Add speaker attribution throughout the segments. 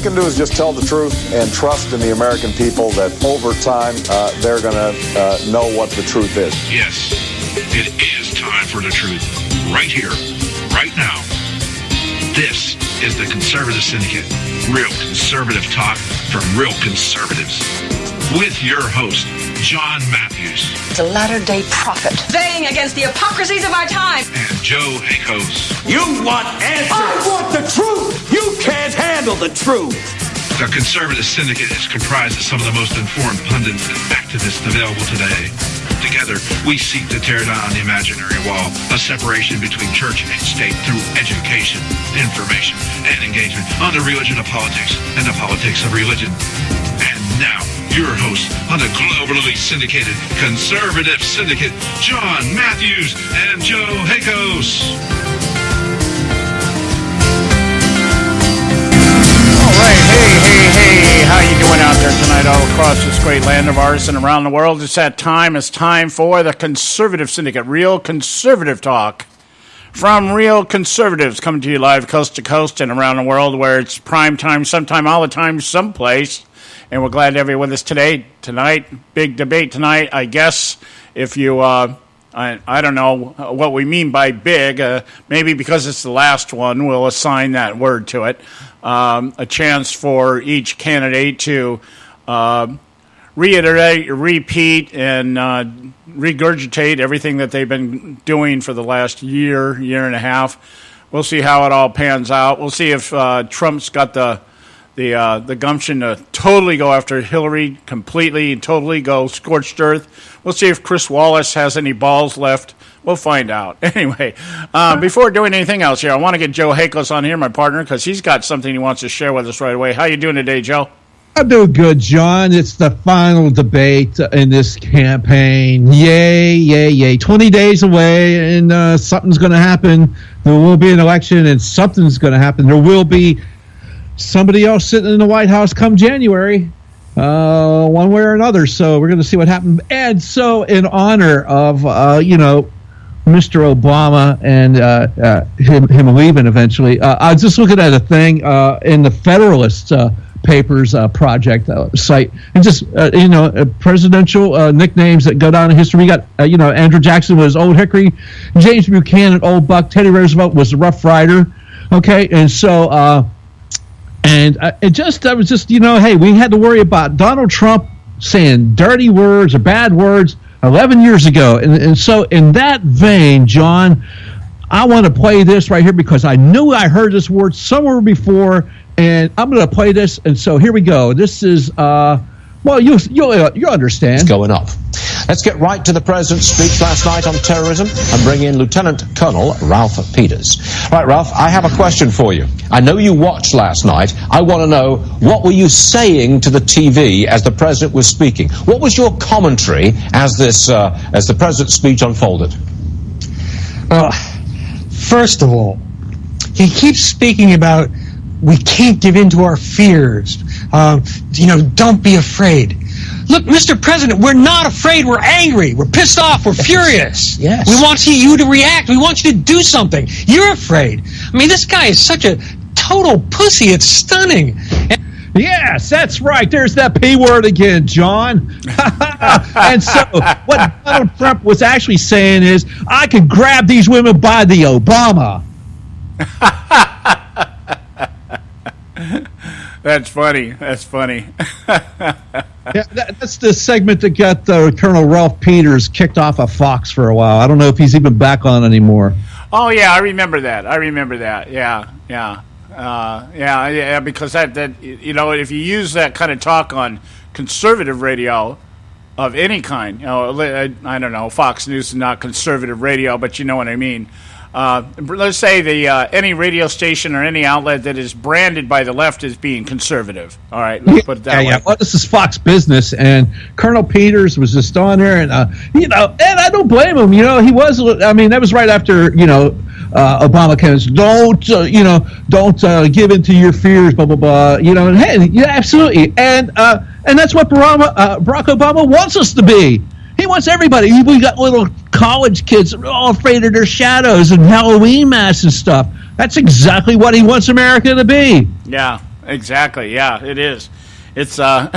Speaker 1: can do is just tell the truth and trust in the American people that over time they're going to know what the truth is.
Speaker 2: Yes, it is time for the truth. Right here, right now. This is the Conservative Syndicate. Real conservative talk from real conservatives. With your host, John Matthews.
Speaker 3: The latter-day prophet. Baying against the hypocrisies of our time.
Speaker 2: And Joe Hakos.
Speaker 4: You want answers.
Speaker 5: I want the truth.
Speaker 4: You can't handle the truth.
Speaker 2: The Conservative Syndicate is comprised of some of the most informed pundits and activists available today. Together, we seek to tear down the imaginary wall of separation between church and state through education, information, and engagement on the religion of politics and the politics of religion. And now, your host on the globally syndicated Conservative Syndicate, John Matthews and Joe Hakos.
Speaker 6: All right, hey, how you doing out there tonight all across this great land of ours and around the world? It's that time. It's time for the Conservative Syndicate, real conservative talk from real conservatives, coming to you live coast to coast and around the world, where it's prime time, sometime, all the time, someplace. And we're glad to have you with us tonight. Big debate tonight, I guess. If you, I don't know what we mean by big. Maybe because it's the last one, we'll assign that word to it. A chance for each candidate to reiterate, repeat, and regurgitate everything that they've been doing for the last year and a half. We'll see how it all pans out. We'll see if Trump's got the gumption to totally go after Hillary completely and totally go scorched earth. We'll see if Chris Wallace has any balls left. We'll find out. Anyway, before doing anything else here, I want to get Joe Hakos on here, my partner, because he's got something he wants to share with us right away. How you doing today, Joe?
Speaker 7: I'm doing good, John. It's the final debate in this campaign. Yay. 20 days away, and something's going to happen. There will be an election, and something's going to happen. There will be somebody else sitting in the White House come January, one way or another. So we're going to see what happens. And so in honor of, Mr. Obama and him leaving eventually, I was just looking at a thing in the Federalist Papers project site, and just, presidential nicknames that go down in history. We got, Andrew Jackson was Old Hickory, James Buchanan, Old Buck, Teddy Roosevelt was the Rough Rider. Okay, and so... And I was just, hey, we had to worry about Donald Trump saying dirty words or bad words 11 years ago. And so in that vein, John, I want to play this right here because I knew I heard this word somewhere before, and I'm going to play this. And so here we go. This is, you'll understand.
Speaker 8: It's going off. Let's get right to the president's speech last night on terrorism and bring in Lieutenant Colonel Ralph Peters. Right, Ralph, I have a question for you. I know you watched last night. I want to know, what were you saying to the TV as the president was speaking? What was your commentary as the president's speech unfolded?
Speaker 9: Well, first of all, he keeps speaking about we can't give in to our fears. Don't be afraid. Look, Mr. President, we're not afraid. We're angry. We're pissed off. We're furious.
Speaker 8: Yes.
Speaker 9: We want you to react. We want you to do something. You're afraid. I mean, this guy is such a total pussy. It's stunning.
Speaker 7: Yes, that's right. There's that P word again, John. And so what Donald Trump was actually saying is, I could grab these women by the Obama.
Speaker 6: That's funny.
Speaker 7: Yeah, that's the segment that got Colonel Ralph Peters kicked off of Fox for a while. I don't know if he's even back on anymore.
Speaker 6: Oh, yeah, I remember that. Yeah. Because that if you use that kind of talk on conservative radio of any kind, I don't know, Fox News is not conservative radio, but you know what I mean. Let's say any radio station or any outlet that is branded by the left as being conservative. All right, let's put it that way. Yeah.
Speaker 7: Well, this is Fox Business, and Colonel Peters was just on there, and and I don't blame him. He was. I mean, that was right after Obama came. Don't give in to your fears. Blah blah blah. And hey, yeah, absolutely, and that's what Barack Obama wants us to be. He wants everybody. We got little college kids all afraid of their shadows and Halloween masks and stuff. That's exactly what he wants America to be.
Speaker 6: Yeah. exactly. Yeah, it is. It's oh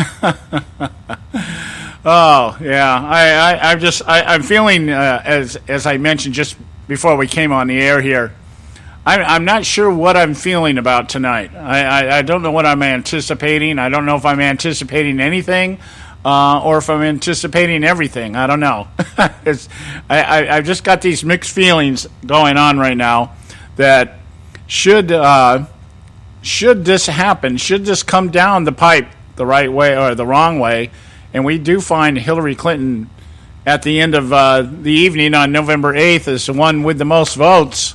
Speaker 6: yeah. I'm feeling as I mentioned just before we came on the air here. I'm not sure what I'm feeling about tonight. I don't know what I'm anticipating. I don't know if I'm anticipating anything or if I'm anticipating everything. I don't know. I've just got these mixed feelings going on right now that should this happen, should this come down the pipe the right way or the wrong way, and we do find Hillary Clinton at the end of the evening on November 8th is the one with the most votes,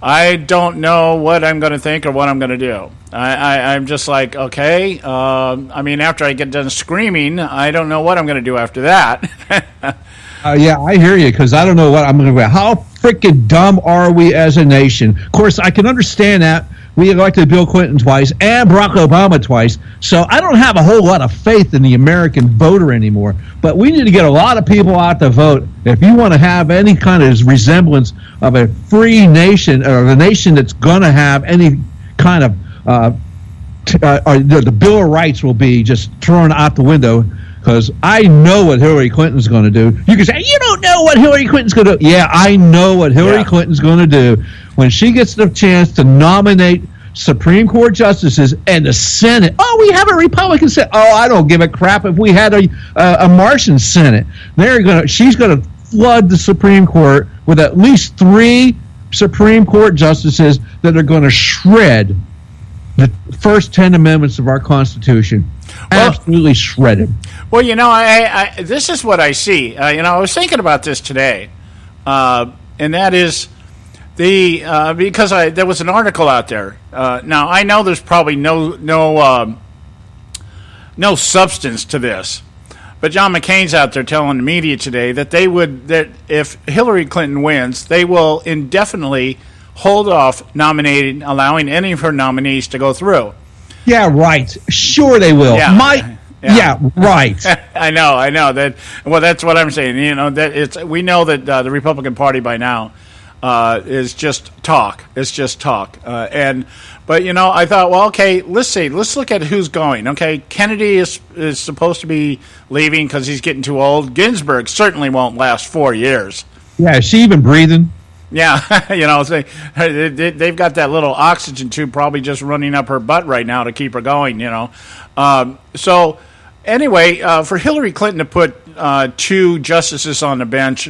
Speaker 6: I don't know what I'm going to think or what I'm going to do. I'm just like, okay. I mean, after I get done screaming, I don't know what I'm going to do after that.
Speaker 7: Yeah, I hear you, because I don't know what I'm going to do. How freaking dumb are we as a nation? Of course, I can understand that. We elected Bill Clinton twice and Barack Obama twice, so I don't have a whole lot of faith in the American voter anymore. But we need to get a lot of people out to vote if you want to have any kind of resemblance of a free nation or a nation that's going to have any kind of the Bill of Rights will be just thrown out the window. Because I know what Hillary Clinton's going to do. You can say, you don't know what Hillary Clinton's going to do. Yeah, I know what Hillary Clinton's going to do. When she gets the chance to nominate Supreme Court justices and the Senate. Oh, we have a Republican Senate. Oh, I don't give a crap if we had a Martian Senate. She's going to flood the Supreme Court with at least 3 Supreme Court justices that are going to shred the first 10 amendments of our Constitution. Absolutely shredded.
Speaker 6: Well, I this is what I see. I was thinking about this today, and that is because there was an article out there. Now I know there's probably no substance to this, but John McCain's out there telling the media today that if Hillary Clinton wins, they will indefinitely hold off allowing any of her nominees to go through.
Speaker 7: Yeah, right. Sure they will. Yeah, right.
Speaker 6: I know that. Well, that's what I'm saying. We know that the Republican Party by now is just talk. It's just talk. But I thought, well, okay, let's look at who's going. Okay, Kennedy is supposed to be leaving because he's getting too old. Ginsburg certainly won't last 4 years. Yeah, is she even breathing? Yeah, they've got that little oxygen tube probably just running up her butt right now to keep her going, So, anyway, for Hillary Clinton to put 2 justices on the bench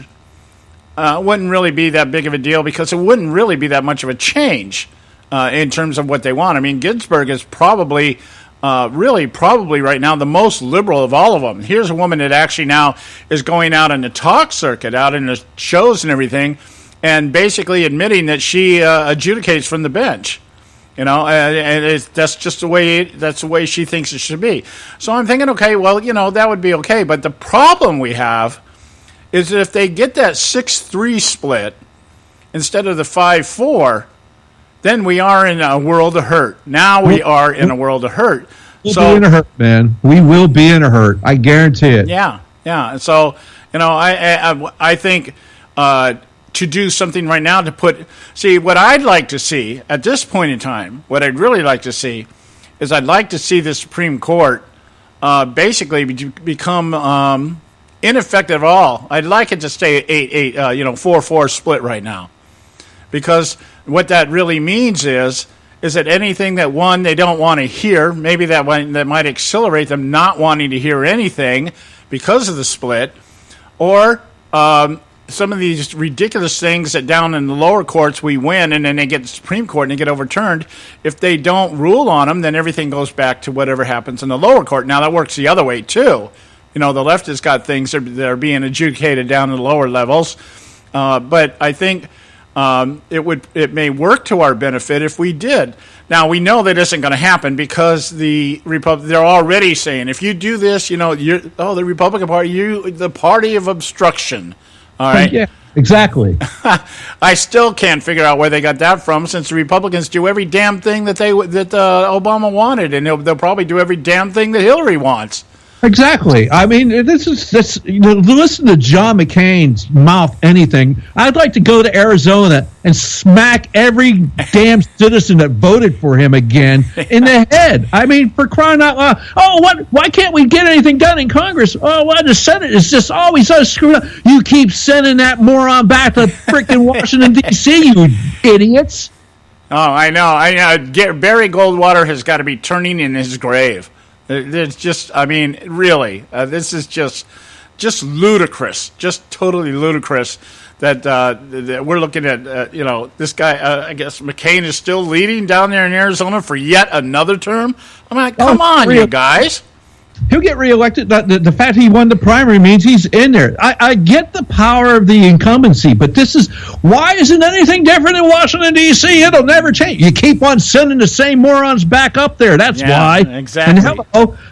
Speaker 6: wouldn't really be that big of a deal because it wouldn't really be that much of a change in terms of what they want. I mean, Ginsburg is probably right now the most liberal of all of them. Here's a woman that actually now is going out on the talk circuit, out in the shows and everything, and basically admitting that she adjudicates from the bench, and that's just the way she thinks it should be. So I'm thinking, okay, well, that would be okay. But the problem we have is that if they get that 6-3 split instead of the 5-4, then we are in a world of hurt. Now we are in a world of hurt.
Speaker 7: We'll be in a hurt, man. We will be in a hurt. I guarantee it.
Speaker 6: Yeah. So I think. To do something right now what I'd like to see at this point in time, what I'd really like to see is I'd like to see the Supreme Court basically become ineffective at all. I'd like it to stay 8-8, 4-4 split right now. Because what that really means is that anything that they don't want to hear, maybe that might accelerate them not wanting to hear anything because of the split, or some of these ridiculous things that down in the lower courts we win and then they get the Supreme Court and they get overturned. If they don't rule on them, then everything goes back to whatever happens in the lower court. Now, that works the other way, too. The left has got things that are being adjudicated down in the lower levels. But I think it may work to our benefit if we did. Now, we know that isn't going to happen because they're already saying, if you do this, the Republican Party, the party of obstruction. All right.
Speaker 7: Yeah, exactly.
Speaker 6: I still can't figure out where they got that from, since the Republicans do every damn thing that Obama wanted, and they'll probably do every damn thing that Hillary wants.
Speaker 7: Exactly. I mean, this. You know, listen to John McCain's mouth anything. I'd like to go to Arizona and smack every damn citizen that voted for him again in the head. I mean, for crying out loud! Oh, what? Why can't we get anything done in Congress? Oh, well, the Senate is just always so screwed up. You keep sending that moron back to freaking Washington D.C. You idiots!
Speaker 6: Oh, I know. Barry Goldwater has got to be turning in his grave. It's just, I mean, really, this is just ludicrous, just totally ludicrous that we're looking at, this guy, I guess McCain is still leading down there in Arizona for yet another term. I'm like, come on, you guys.
Speaker 7: He'll get reelected. The fact he won the primary means he's in there. I get the power of the incumbency, but why isn't anything different in Washington, D.C.? It'll never change. You keep on sending the same morons back up there. That's why.
Speaker 6: Exactly.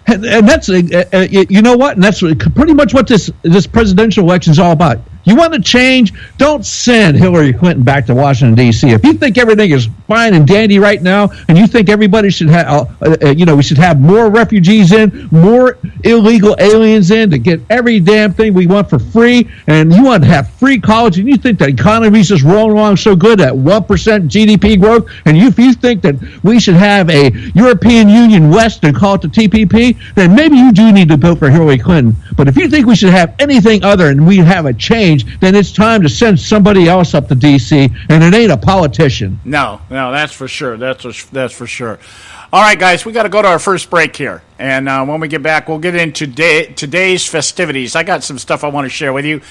Speaker 7: And that's, you know what? And that's pretty much what this presidential election is all about. You want to change? Don't send Hillary Clinton back to Washington, D.C. If you think everything is fine and dandy right now, and you think everybody should have, we should have more refugees in, more illegal aliens in to get every damn thing we want for free, and you want to have free college, and you think the economy is just rolling along so good at 1% GDP growth, and if you think that we should have a European Union West and call it the TPP, then maybe you do need to vote for Hillary Clinton. But if you think we should have anything other and we have a change, then it's time to send somebody else up to D.C., and it ain't a politician.
Speaker 6: No, that's for sure. That's for sure. All right, guys, we got to go to our first break here. And when we get back, we'll get into today's festivities. I got some stuff I want to share with you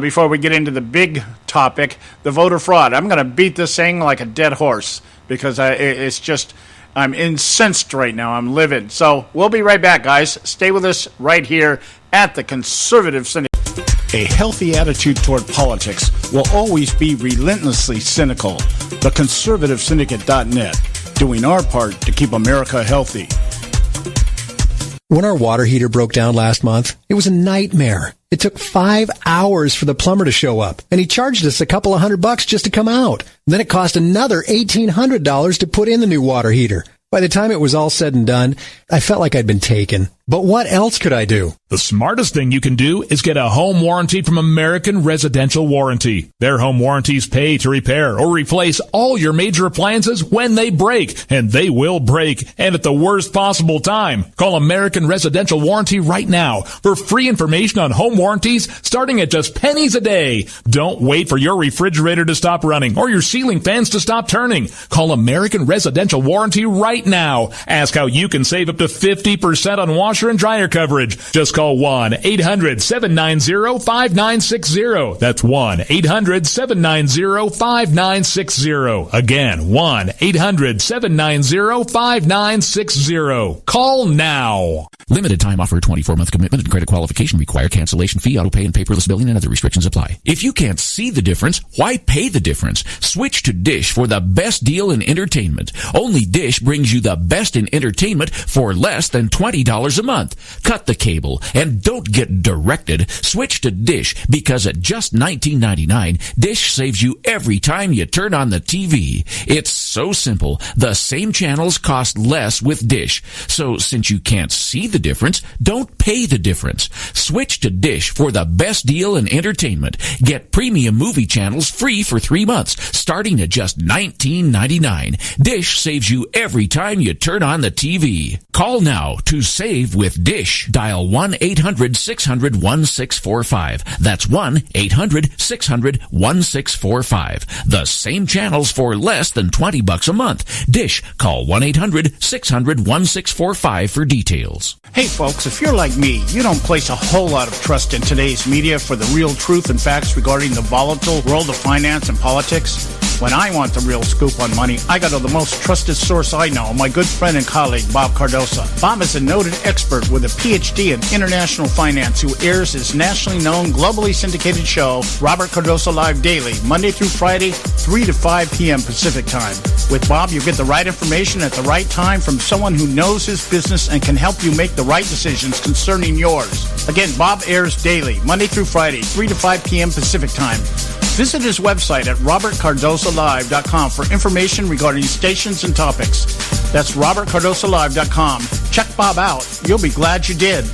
Speaker 6: before we get into the big topic, the voter fraud. I'm going to beat this thing like a dead horse because it's just... I'm incensed right now. I'm livid. So we'll be right back, guys. Stay with us right here at the Conservative Syndicate. A healthy attitude toward politics will always be relentlessly cynical. The ConservativeSyndicate.net, doing our part to keep America healthy.
Speaker 5: When our water heater broke down last month, it was a nightmare. It took 5 hours for the plumber to show up, and he charged us a couple of $100 just to come out. Then it cost another $1,800 to put in the new water heater. By the time it was all said and done, I felt like I'd been taken. But what else could I do?
Speaker 10: The smartest thing you can do is get a home warranty from American Residential Warranty. Their home warranties pay to repair or replace all your major appliances when they break, and they will break, and at the worst possible time. Call American Residential Warranty right now for free information on home warranties starting at just pennies a day. Don't wait for your refrigerator to stop running or your ceiling fans to stop turning. Call American Residential Warranty right now. Ask how you can save up to 50% on washer and dryer coverage. Just call 1-800-790-5960. That's 1-800-790-5960. Again, 1-800-790-5960. Call now.
Speaker 11: Limited time offer, 24-month commitment and credit qualification required. Cancellation fee, auto pay, and paperless billing and other restrictions apply. If you can't see the difference, why pay the difference? Switch to Dish for the best deal in entertainment. Only Dish brings you the best in entertainment for less than $20 a month. Cut the cable and don't get directed. Switch to Dish because at just $19.99, Dish saves you every time you turn on the TV. It's so simple. The same channels cost less with Dish. So since you can't see the difference, don't pay the difference. Switch to Dish for the best deal in entertainment. Get premium movie channels free for 3 months, starting at just $19.99. Dish saves you every time you turn on the TV. Call now to save with Dish. Dial 1-800-600-1645. That's 1-800-600-1645. The same channels for less than $20 a month. Dish. Call 1-800-600-1645 for details.
Speaker 6: Hey folks, if you're like me, you don't place a whole lot of trust in today's media for the real truth and facts regarding the volatile world of finance and politics. When I want the real scoop on money, I go to the most trusted source I know, my good friend and colleague, Bob Cardosa. Bob is a noted expert with a PhD in international finance who airs his nationally known, globally syndicated show, Robert Cardosa Live Daily, Monday through Friday, 3 to 5 p.m. Pacific Time. With Bob, you get the right information at the right time from someone who knows his business and can help you make the right decisions concerning yours. Again, Bob airs daily, Monday through Friday, 3 to 5 p.m. Pacific Time. Visit his website at robertcardosalive.com for information regarding stations and topics. That's robertcardosalive.com. Check Bob out. You'll be glad you did.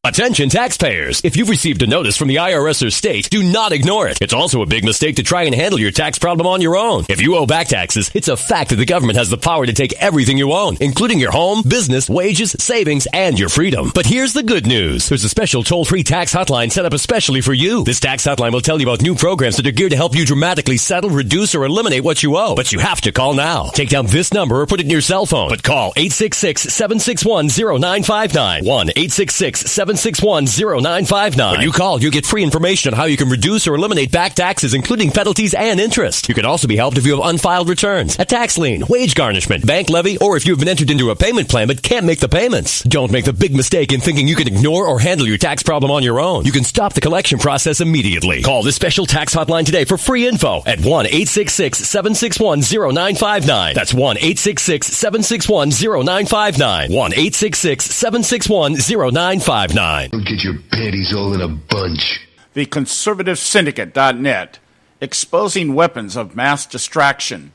Speaker 12: Attention taxpayers. If you've received a notice from the IRS or state, do not ignore it. It's also a big mistake to try and handle your tax problem on your own. If you owe back taxes, it's a fact that the government has the power to take everything you own, including your home, business, wages, savings, and your freedom. But here's the good news. There's a special toll-free tax hotline set up especially for you. This tax hotline will tell you about new programs that are geared to help you dramatically settle, reduce, or eliminate what you owe. But you have to call now. Take down this number or put it in your cell phone. But call 866-761-0959. 1-866-761-0959. When you call, you get free information on how you can reduce or eliminate back taxes, including penalties and interest. You can also be helped if you have unfiled returns, a tax lien, wage garnishment, bank levy, or if you've been entered into a payment plan but can't make the payments. Don't make the big mistake in thinking you can ignore or handle your tax problem on your own. You can stop the collection process immediately. Call this special tax hotline today for free info at 1-866-761-0959. That's 1-866-761-0959. 1-866-761-0959.
Speaker 13: Don't get your panties all in a bunch.
Speaker 6: The Conservative Syndicate.net, exposing weapons of mass distraction.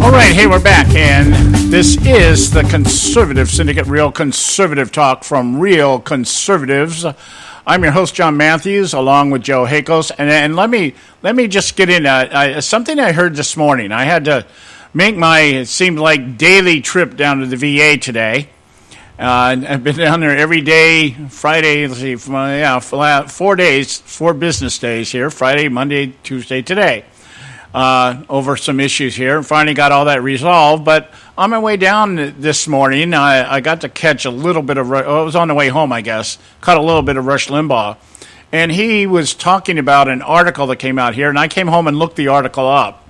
Speaker 6: All right, hey, we're back, and this is the Conservative Syndicate, real conservative talk from real conservatives. I'm your host, John Matthews, along with Joe Hakos, and let me just get in something I heard this morning. I had to make my, it seemed like, daily trip down to the VA today. I've been down there every day, Friday, 4 days, 4 business days here, Friday, Monday, Tuesday, today, over some issues here. Finally got all that resolved, but on my way down this morning, I got to catch a little bit of, it was on the way home, I guess, caught a little bit of Rush Limbaugh, and he was talking about an article that came out here, and I came home and looked the article up.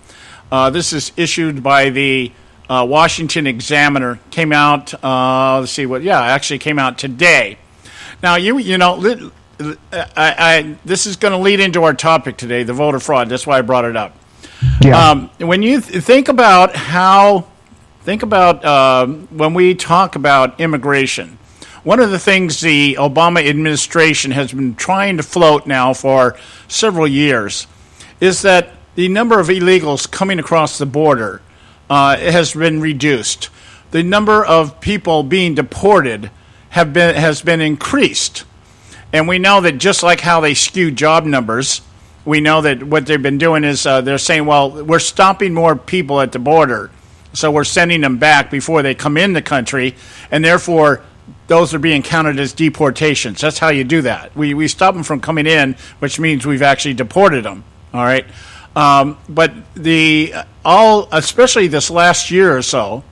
Speaker 6: This is issued by the Washington Examiner. Came out, actually came out today. Now, this is going to lead into our topic today, the voter fraud. That's why I brought it up. Yeah. When you think about when we talk about immigration, one of the things the Obama administration has been trying to float now for several years is that the number of illegals coming across the border has been reduced. The number of people being deported has been increased. And we know that just like how they skew job numbers, we know that what they've been doing is they're saying, well, we're stopping more people at the border, so we're sending them back before they come in the country, and therefore those are being counted as deportations. That's how you do that. We stop them from coming in, which means we've actually deported them. All right. But especially this last year or so,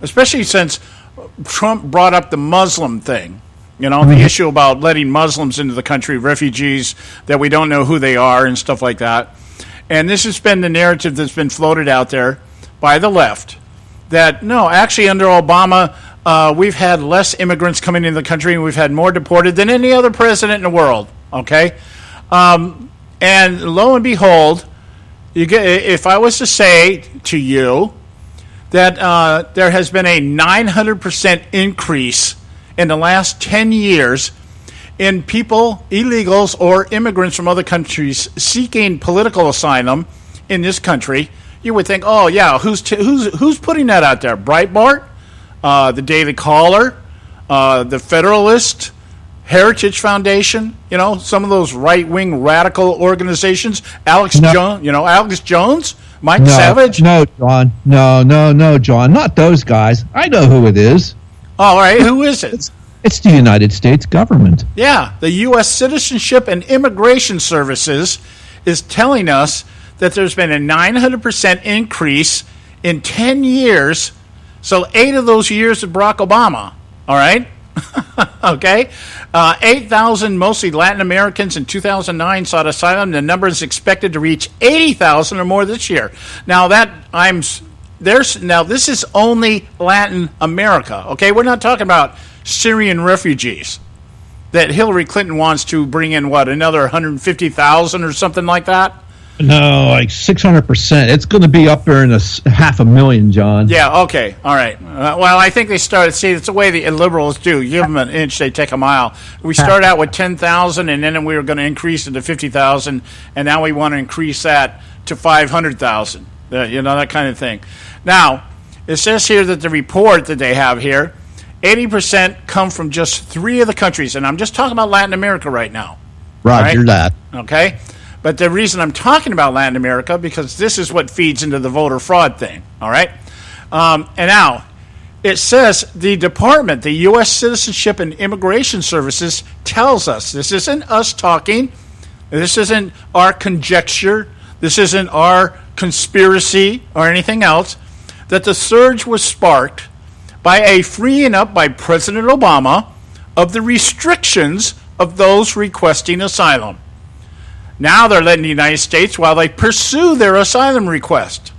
Speaker 6: especially since Trump brought up the Muslim thing, the issue about letting Muslims into the country, refugees that we don't know who they are and stuff like that. And this has been the narrative that's been floated out there by the left that, no, actually under Obama, we've had less immigrants coming into the country and we've had more deported than any other president in the world. Okay. And lo and behold, if I was to say to you that there has been a 900% increase in the last 10 years in people, illegals, or immigrants from other countries seeking political asylum in this country, you would think, oh yeah, who's putting that out there? Breitbart, the Daily Caller, the Federalist, Heritage Foundation, some of those right-wing radical organizations. Alex Jones, Mike Savage.
Speaker 7: No, John. No, John. Not those guys. I know who it is.
Speaker 6: All right, who is it?
Speaker 7: It's the United States government.
Speaker 6: Yeah, the U.S. Citizenship and Immigration Services is telling us that there's been a 900% increase in 10 years. So 8 of those years of Barack Obama. All right. Okay, 8,000, mostly Latin Americans in 2009 sought asylum. The number is expected to reach 80,000 or more this year. Now this is only Latin America. Okay, we're not talking about Syrian refugees that Hillary Clinton wants to bring in. What, another 150,000 or something like that?
Speaker 7: No, like 600%. It's going to be up there in 500,000, John.
Speaker 6: Yeah, okay, all right. Well, I think they started, see, it's the way the liberals do. You give them an inch, they take a mile. We start out with 10,000, and then we were going to increase it to 50,000, and now we want to increase that to 500,000. That kind of thing. Now, It says here that the report that they have here, 80% come from just 3 of the countries. And I'm just talking about Latin America right now.
Speaker 7: Roger that.
Speaker 6: Okay? But the reason I'm talking about Latin America, because this is what feeds into the voter fraud thing. All right? And now, it says the department, the U.S. Citizenship and Immigration Services, tells us, this isn't us talking, this isn't our conjecture, this isn't our conspiracy or anything else, that the surge was sparked by a freeing up by President Obama of the restrictions of those requesting asylum. Now they're letting the United States while they pursue their asylum request.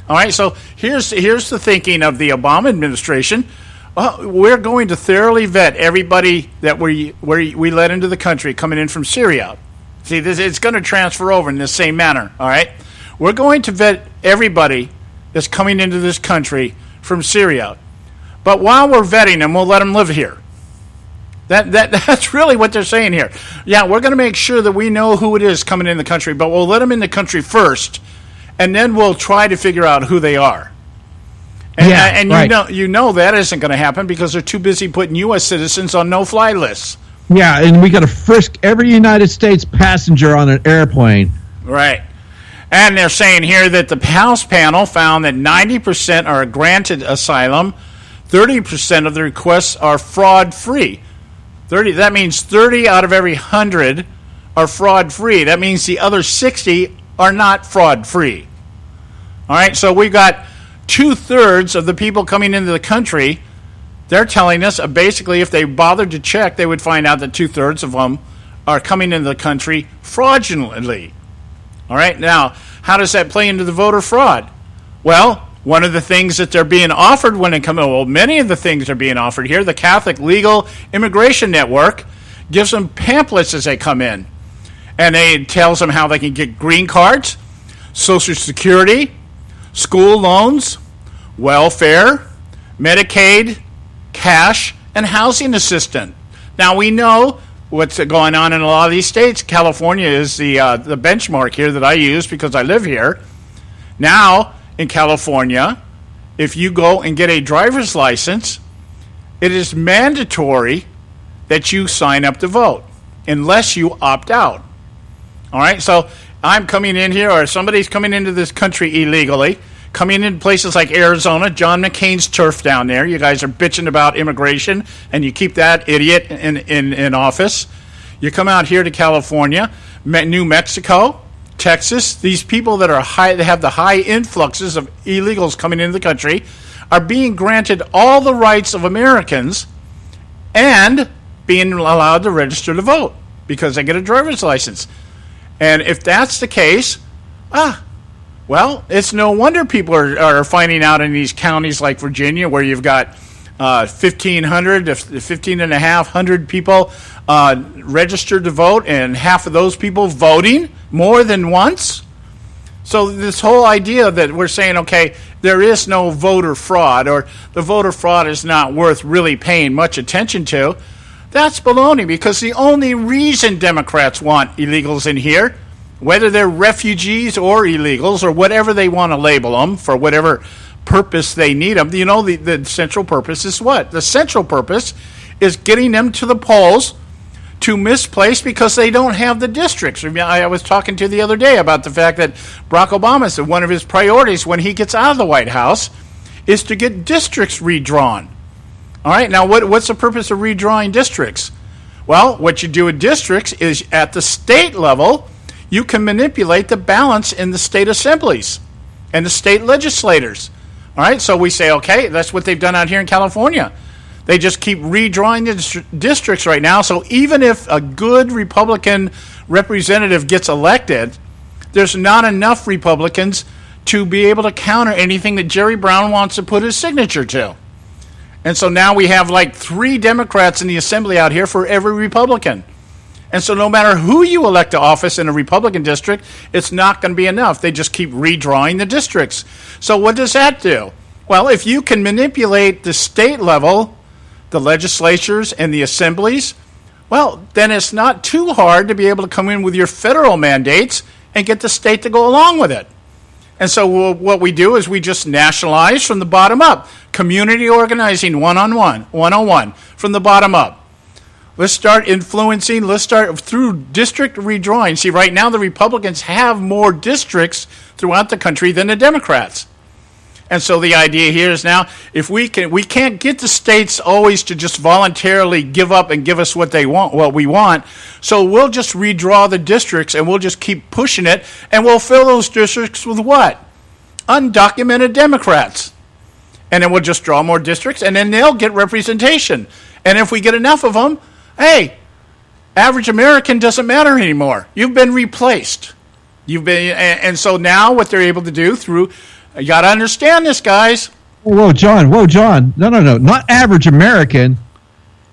Speaker 6: All right, so here's the thinking of the Obama administration. Well, we're going to thoroughly vet everybody that we let into the country coming in from Syria. See, it's going to transfer over in the same manner, all right? We're going to vet everybody that's coming into this country from Syria. But while we're vetting them, we'll let them live here. That's really what they're saying here. Yeah, we're going to make sure that we know who it is coming in the country, but we'll let them in the country first, and then we'll try to figure out who they are. And right. you know that isn't going to happen because they're too busy putting U.S. citizens on no-fly lists.
Speaker 7: Yeah, and we got to frisk every United States passenger on an airplane.
Speaker 6: Right. And they're saying here that the House panel found that 90% are granted asylum, 30% of the requests are fraud-free. That means 30 out of every 100 are fraud-free. That means the other 60 are not fraud-free. All right, so we've got 2/3 of the people coming into the country. They're telling us basically if they bothered to check, they would find out that 2/3 of them are coming into the country fraudulently. All right, now, how does that play into the voter fraud? Well, one of the things that they're being offered when they come in, well, many of the things are being offered here. The Catholic Legal Immigration Network gives them pamphlets as they come in. And it tells them how they can get green cards, Social Security, school loans, welfare, Medicaid, cash, and housing assistance. Now, we know what's going on in a lot of these states. California is the benchmark here that I use because I live here. Now, in California, if you go and get a driver's license, it is mandatory that you sign up to vote unless you opt out. All right, so I'm coming in here, or somebody's coming into this country illegally, coming in places like Arizona, John McCain's turf down there. You guys are bitching about immigration, and you keep that idiot in office. You come out here to California, New Mexico, Texas. These people that have the high influxes of illegals coming into the country are being granted all the rights of Americans and being allowed to register to vote because they get a driver's license. And if that's the case, well, it's no wonder people are finding out in these counties like Virginia where you've got 1,500 to 1,500 people registered to vote, and half of those people voting more than once. So this whole idea that we're saying, okay, there is no voter fraud, or the voter fraud is not worth really paying much attention to, that's baloney, because the only reason Democrats want illegals in here, whether they're refugees or illegals or whatever they want to label them for whatever purpose they need them, you know, the central purpose is what? The central purpose is getting them to the polls to misplace because they don't have the districts. I was talking to the other day about the fact that Barack Obama said one of his priorities when he gets out of the White House is to get districts redrawn. All right, now what's the purpose of redrawing districts? Well, what you do with districts is at the state level, you can manipulate the balance in the state assemblies and the state legislators. All right, so we say, okay, that's what they've done out here in California. They just keep redrawing the districts right now, so even if a good Republican representative gets elected, there's not enough Republicans to be able to counter anything that Jerry Brown wants to put his signature to. And so now we have like 3 Democrats in the assembly out here for every Republican. And so no matter who you elect to office in a Republican district, it's not going to be enough. They just keep redrawing the districts. So what does that do? Well, if you can manipulate the state level, the legislatures and the assemblies, well, then it's not too hard to be able to come in with your federal mandates and get the state to go along with it. And so what we do is we just nationalize from the bottom up. Community organizing 101 from the bottom up. Let's start influencing. Let's start through district redrawing. See, right now the Republicans have more districts throughout the country than the Democrats. And so the idea here is now, if we can't get the states always to just voluntarily give up and give us what we want. So we'll just redraw the districts and we'll just keep pushing it, and we'll fill those districts with what? Undocumented Democrats. And then we'll just draw more districts, and then they'll get representation. And if we get enough of them, hey, average American doesn't matter anymore. You've been replaced. And so now what they're able to do through, you got to understand this, guys.
Speaker 7: Whoa, John. No. Not average American.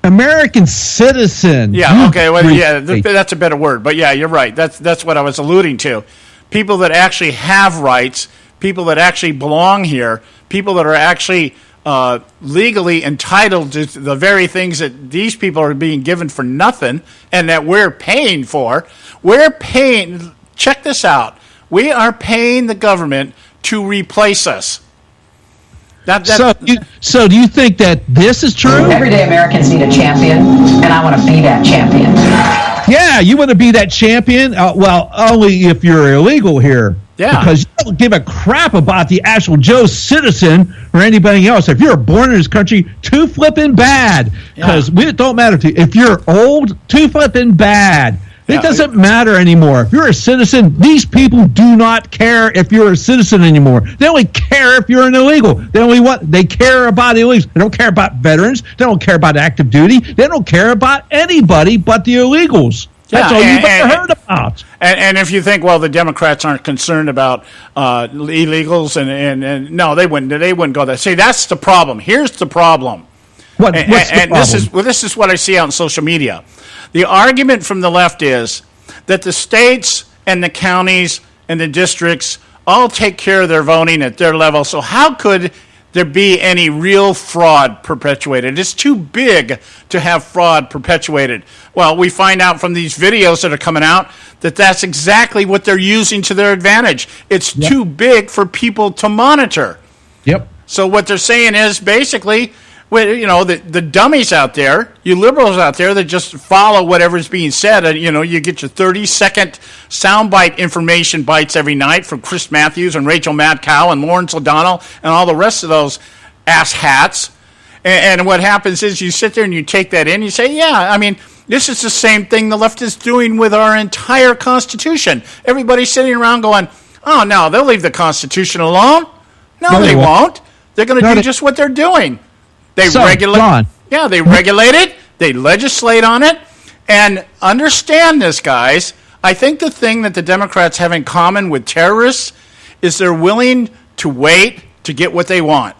Speaker 7: American citizen.
Speaker 6: Yeah, okay. Well, yeah, that's a better word. But yeah, you're right. That's what I was alluding to. People that actually have rights, people that actually belong here, people that are actually legally entitled to the very things that these people are being given for nothing and that we're paying for. We're paying, check this out, we are paying the government to replace us.
Speaker 7: So do you think that this is true?
Speaker 3: Everyday Americans need a champion, and I want to be that champion.
Speaker 7: Yeah, you want to be that champion? Well, only if you're illegal here.
Speaker 6: Yeah.
Speaker 7: Because you don't give a crap about the actual Joe citizen or anybody else. If you're born in this country, too flipping bad. Because it don't matter to you. If you're old, too flipping bad. It doesn't matter anymore. If you're a citizen, these people do not care if you're a citizen anymore. They only care if you're an illegal. They care about illegals. They don't care about veterans. They don't care about active duty. They don't care about anybody but the illegals. That's all you've ever heard about.
Speaker 6: And if you think, well, the Democrats aren't concerned about illegals, and no, they wouldn't go there. See, that's the problem. Here's the problem.
Speaker 7: What's the problem?
Speaker 6: This is what I see out on social media. The argument from the left is that the states and the counties and the districts all take care of their voting at their level. So how could there be any real fraud perpetuated? It's too big to have fraud perpetuated. Well, we find out from these videos that are coming out that that's exactly what they're using to their advantage. It's too big for people to monitor.
Speaker 7: Yep.
Speaker 6: So what they're saying is basically, the dummies out there, you liberals out there that just follow whatever's being said, and you get your 30-second soundbite information bites every night from Chris Matthews and Rachel Madcow and Lawrence O'Donnell and all the rest of those ass hats. And what happens is you sit there and you take that in, and you say, yeah, I mean, this is the same thing the left is doing with our entire Constitution. Everybody's sitting around going, oh, no, they'll leave the Constitution alone. No, they won't. They're going to do just what they're doing. They regulate. Yeah, they regulate it. They legislate on it. And understand this, guys. I think the thing that the Democrats have in common with terrorists is they're willing to wait to get what they want.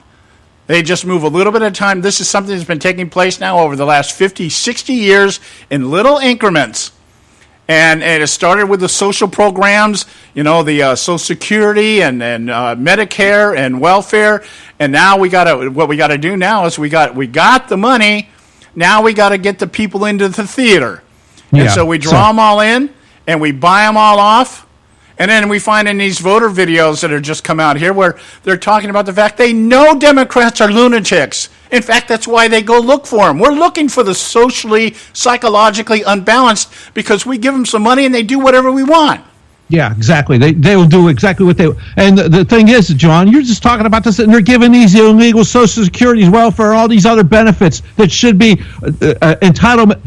Speaker 6: They just move a little bit at a time. This is something that's been taking place now over the last 50, 60 years in little increments. And it started with the social programs, the Social Security and Medicare and welfare. And now what we got to do now is we got the money. Now we got to get the people into the theater. Yeah. And so we draw them all in and we buy them all off. And then we find in these voter videos that are just come out here where they're talking about the fact they know Democrats are lunatics. In fact, that's why they go look for them. We're looking for the socially, psychologically unbalanced because we give them some money and they do whatever we want.
Speaker 7: Yeah, exactly. They will do exactly what they. And the thing is, John, you're just talking about this, and they're giving these illegal Social Security, welfare, all these other benefits that should be entitlement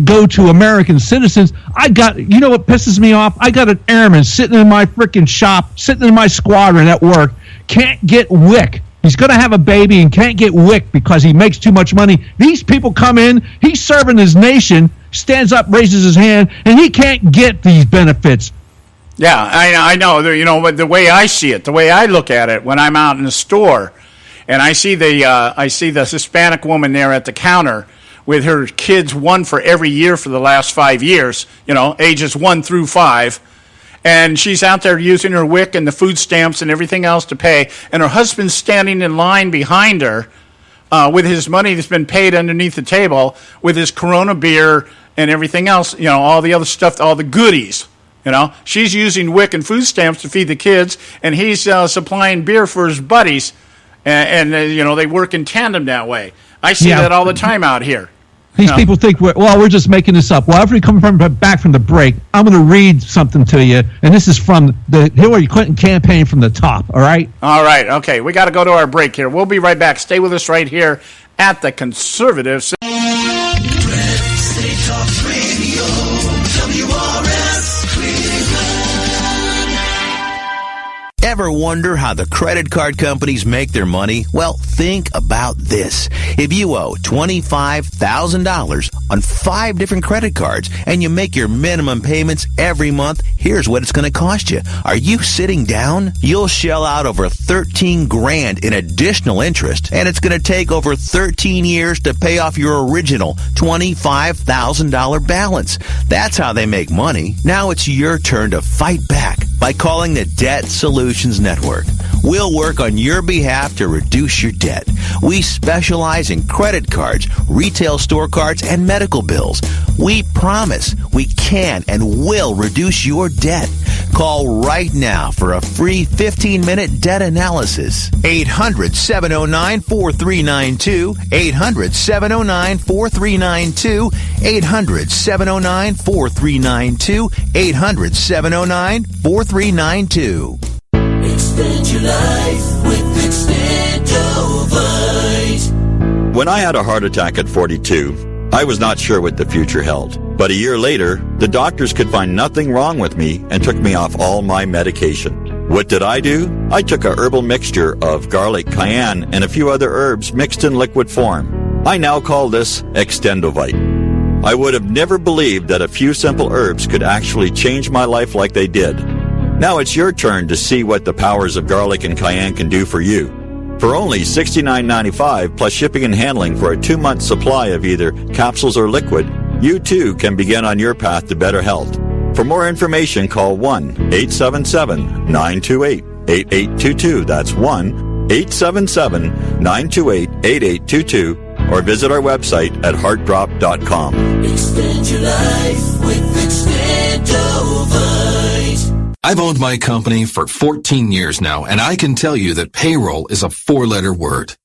Speaker 7: go to American citizens. You know what pisses me off? I got an airman sitting in my freaking shop, sitting in my squadron at work, can't get WIC. He's going to have a baby and can't get WIC because he makes too much money. These people come in, he's serving his nation, stands up, raises his hand, and he can't get these benefits.
Speaker 6: Yeah, I know. But the way I see it, the way I look at it, when I'm out in the store, and I see the Hispanic woman there at the counter with her kids, one for every year for the last 5 years, ages 1 through 5, and she's out there using her WIC and the food stamps and everything else to pay, and her husband's standing in line behind her with his money that's been paid underneath the table with his Corona beer and everything else, all the other stuff, all the goodies. You know, she's using WIC and food stamps to feed the kids, and he's supplying beer for his buddies, and you know, they work in tandem that way. I see that all the time out here.
Speaker 7: These people think we're just making this up. Well, after we come back from the break, I'm going to read something to you, and this is from the Hillary Clinton campaign from the top. All right.
Speaker 6: All right. Okay, we got to go to our break here. We'll be right back. Stay with us right here at the Conservative Syndicate.
Speaker 14: Ever wonder how the credit card companies make their money? Well, think about this. If you owe $25,000 on 5 different credit cards and you make your minimum payments every month, here's what it's going to cost you. Are you sitting down? You'll shell out over $13,000 in additional interest, and it's going to take over 13 years to pay off your original $25,000 balance. That's how they make money. Now it's your turn to fight back by calling the Debt Solutions Network. We'll work on your behalf to reduce your debt. We specialize in credit cards, retail store cards, and medical bills. We promise we can and will reduce your debt. Call right now for a free 15-minute debt analysis. 800-709-4392. 800-709-4392. 800-709-4392. 800-709-4392.
Speaker 15: Extend your life with Extendovite.
Speaker 16: When I had a heart attack at 42, I was not sure what the future held. But a year later, the doctors could find nothing wrong with me and took me off all my medication. What did I do? I took a herbal mixture of garlic, cayenne, and a few other herbs mixed in liquid form. I now call this Extendovite. I would have never believed that a few simple herbs could actually change my life like they did. Now it's your turn to see what the powers of garlic and cayenne can do for you. For only $69.95 plus shipping and handling for a 2-month supply of either capsules or liquid, you too can begin on your path to better health. For more information, call 1-877-928-8822. That's 1-877-928-8822. Or visit our website at heartdrop.com.
Speaker 15: Extend your life with Extendovite.
Speaker 17: I've owned my company for 14 years now, and I can tell you that payroll is a 4-letter word.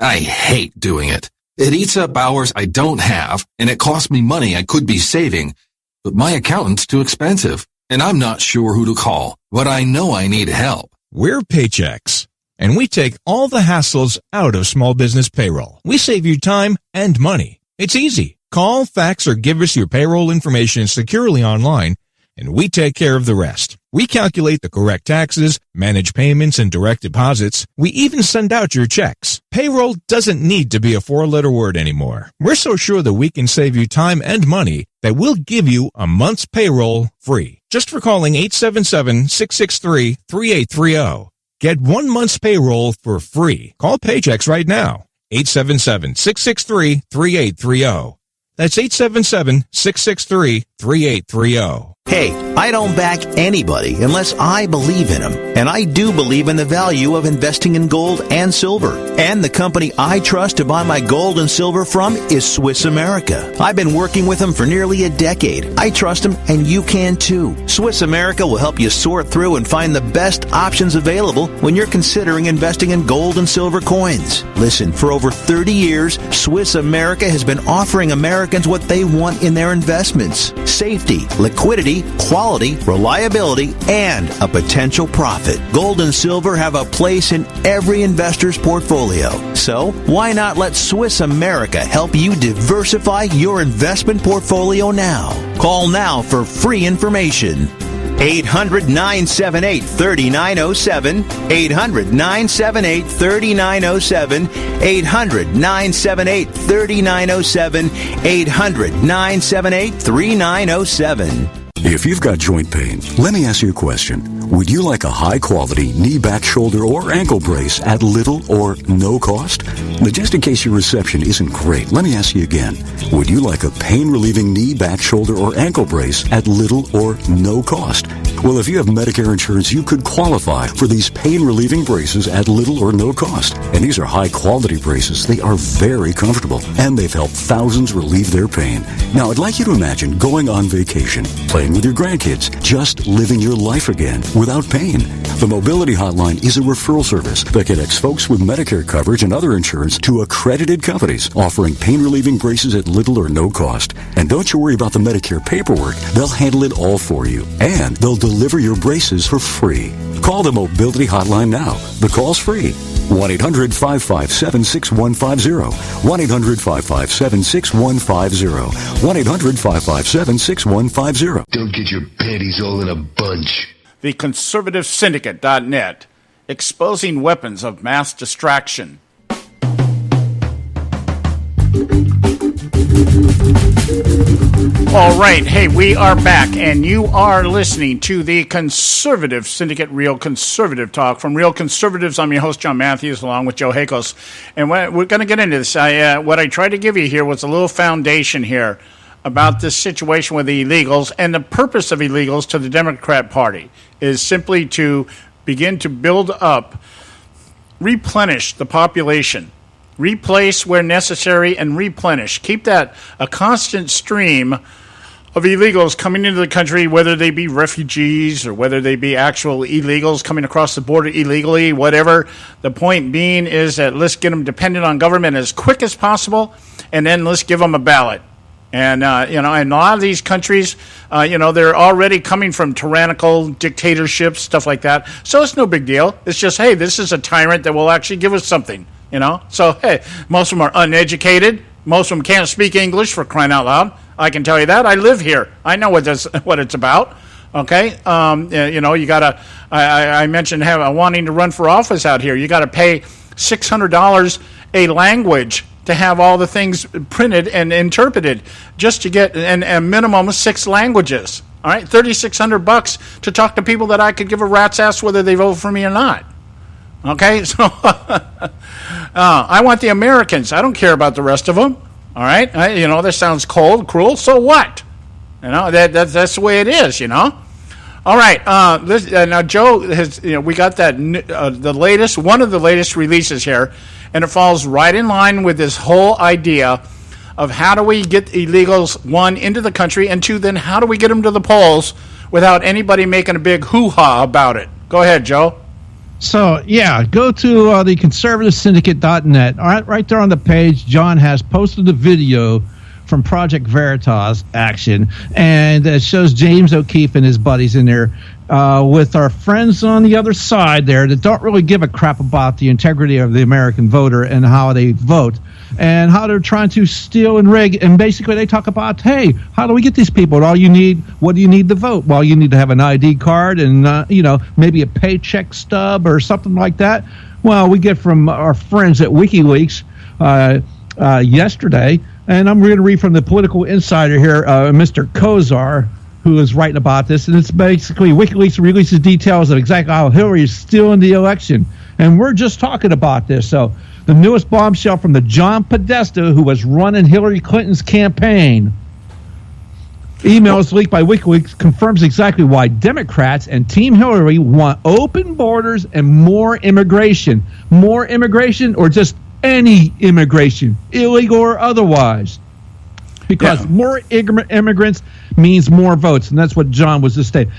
Speaker 17: I hate doing it. It eats up hours I don't have, and it costs me money I could be saving. But my accountant's too expensive, and I'm not sure who to call, but I know I need help.
Speaker 18: We're Paychex, and we take all the hassles out of small business payroll. We save you time and money. It's easy. Call, fax, or give us your payroll information securely online, and we take care of the rest. We calculate the correct taxes, manage payments and direct deposits. We even send out your checks. Payroll doesn't need to be a 4-letter word anymore. We're so sure that we can save you time and money that we'll give you a month's payroll free. Just for calling 877-663-3830. Get 1 month's payroll for free. Call Paychex right now. 877-663-3830. That's 877-663-3830.
Speaker 14: Hey, I don't back anybody unless I believe in them. And I do believe in the value of investing in gold and silver. And the company I trust to buy my gold and silver from is Swiss America. I've been working with them for nearly a decade. I trust them, and you can too. Swiss America will help you sort through and find the best options available when you're considering investing in gold and silver coins. Listen, for over 30 years, Swiss America has been offering Americans what they want in their investments: safety, liquidity, quality, reliability, and a potential profit. Gold and silver have a place in every investor's portfolio. So, why not let Swiss America help you diversify your investment portfolio now? Call now for free information. 800-978-3907, 800-978-3907, 800-978-3907, 800-978-3907.
Speaker 19: If you've got joint pain, let me ask you a question. Would you like a high-quality knee, back, shoulder, or ankle brace at little or no cost? But just in case your reception isn't great, let me ask you again. Would you like a pain-relieving knee, back, shoulder, or ankle brace at little or no cost? Well, if you have Medicare insurance, you could qualify for these pain-relieving braces at little or no cost. And these are high-quality braces. They are very comfortable, and they've helped thousands relieve their pain. Now, I'd like you to imagine going on vacation, playing with your grandkids, just living your life again without pain. The Mobility Hotline is a referral service that connects folks with Medicare coverage and other insurance to accredited companies offering pain-relieving braces at little or no cost. And don't you worry about the Medicare paperwork. They'll handle it all for you. And they'll deliver your braces for free. Call the Mobility Hotline now. The call's free. 1-800-557-6150. 1-800-557-6150. 1-800-557-6150.
Speaker 13: Don't get your panties all in a bunch.
Speaker 6: The Conservative Syndicate.net, exposing weapons of mass distraction. All right, hey, we are back, and you are listening to the Conservative Syndicate, Real Conservative Talk. From Real Conservatives, I'm your host, John Matthews, along with Joe Hakos. And we're going to get into this. What I tried to give you here was a little foundation here about this situation with the illegals, and the purpose of illegals to the Democrat Party is simply to begin to build up, replenish the population, replace where necessary, and replenish. Keep that a constant stream of illegals coming into the country, whether they be refugees or whether they be actual illegals coming across the border illegally, whatever. The point being is that let's get them dependent on government as quick as possible, and then let's give them a ballot. And, in a lot of these countries, they're already coming from tyrannical dictatorships, stuff like that. So it's no big deal. It's just, hey, this is a tyrant that will actually give us something, So, hey, most of them are uneducated. Most of them can't speak English, for crying out loud. I can tell you that. I live here. I know what it's about. Okay? You got to, I mentioned wanting to run for office out here. You got to pay $600 a language to have all the things printed and interpreted, just to get a minimum of 6 languages. All right, $3,600 to talk to people that I could give a rat's ass whether they vote for me or not. Okay, so I want the Americans. I don't care about the rest of them. All right, this sounds cold, cruel. So what? That's the way it is. All right. Now Joe has. We got that one of the latest releases here. And it falls right in line with this whole idea of how do we get illegals, 1, into the country, and 2, then how do we get them to the polls without anybody making a big hoo-ha about it? Go ahead, Joe.
Speaker 7: So, go to the conservativesyndicate.net. All right there on the page, John has posted a video from Project Veritas Action, and it shows James O'Keefe and his buddies in there with our friends on the other side there that don't really give a crap about the integrity of the American voter and how they vote and how they're trying to steal and rig. And basically they talk about, hey, how do we get these people? What do you need to vote? Well, you need to have an ID card and, maybe a paycheck stub or something like that. Well, we get from our friends at WikiLeaks yesterday, and I'm going to read from the Political Insider here, Mr. Kozar, who is writing about this, and it's basically WikiLeaks releases details of exactly how Hillary is stealing the election. And we're just talking about this. So the newest bombshell from the John Podesta, who was running Hillary Clinton's campaign, emails leaked by WikiLeaks confirms exactly why Democrats and Team Hillary want open borders and more immigration. More immigration or just any immigration, illegal or otherwise. Because more immigrants means more votes, and that's what John was just saying.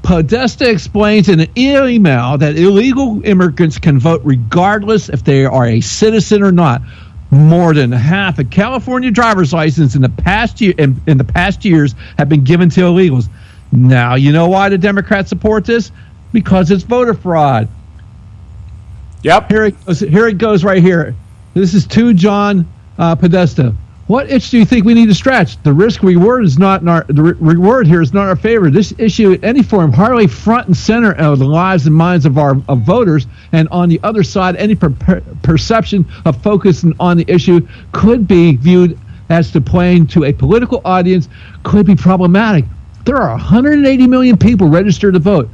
Speaker 7: Podesta explains in an email that illegal immigrants can vote regardless if they are a citizen or not. More than half of California driver's license in the past years have been given to illegals. Now, you know why the Democrats support this? Because it's voter fraud.
Speaker 6: Yep.
Speaker 7: Here it goes right here. This is to John Podesta. What itch do you think we need to scratch? The reward here is not our favor. This issue in any form hardly front and center of the lives and minds of voters, and on the other side, any perception of focusing on the issue could be viewed as to playing to a political audience, could be problematic. There are 180 million people registered to vote.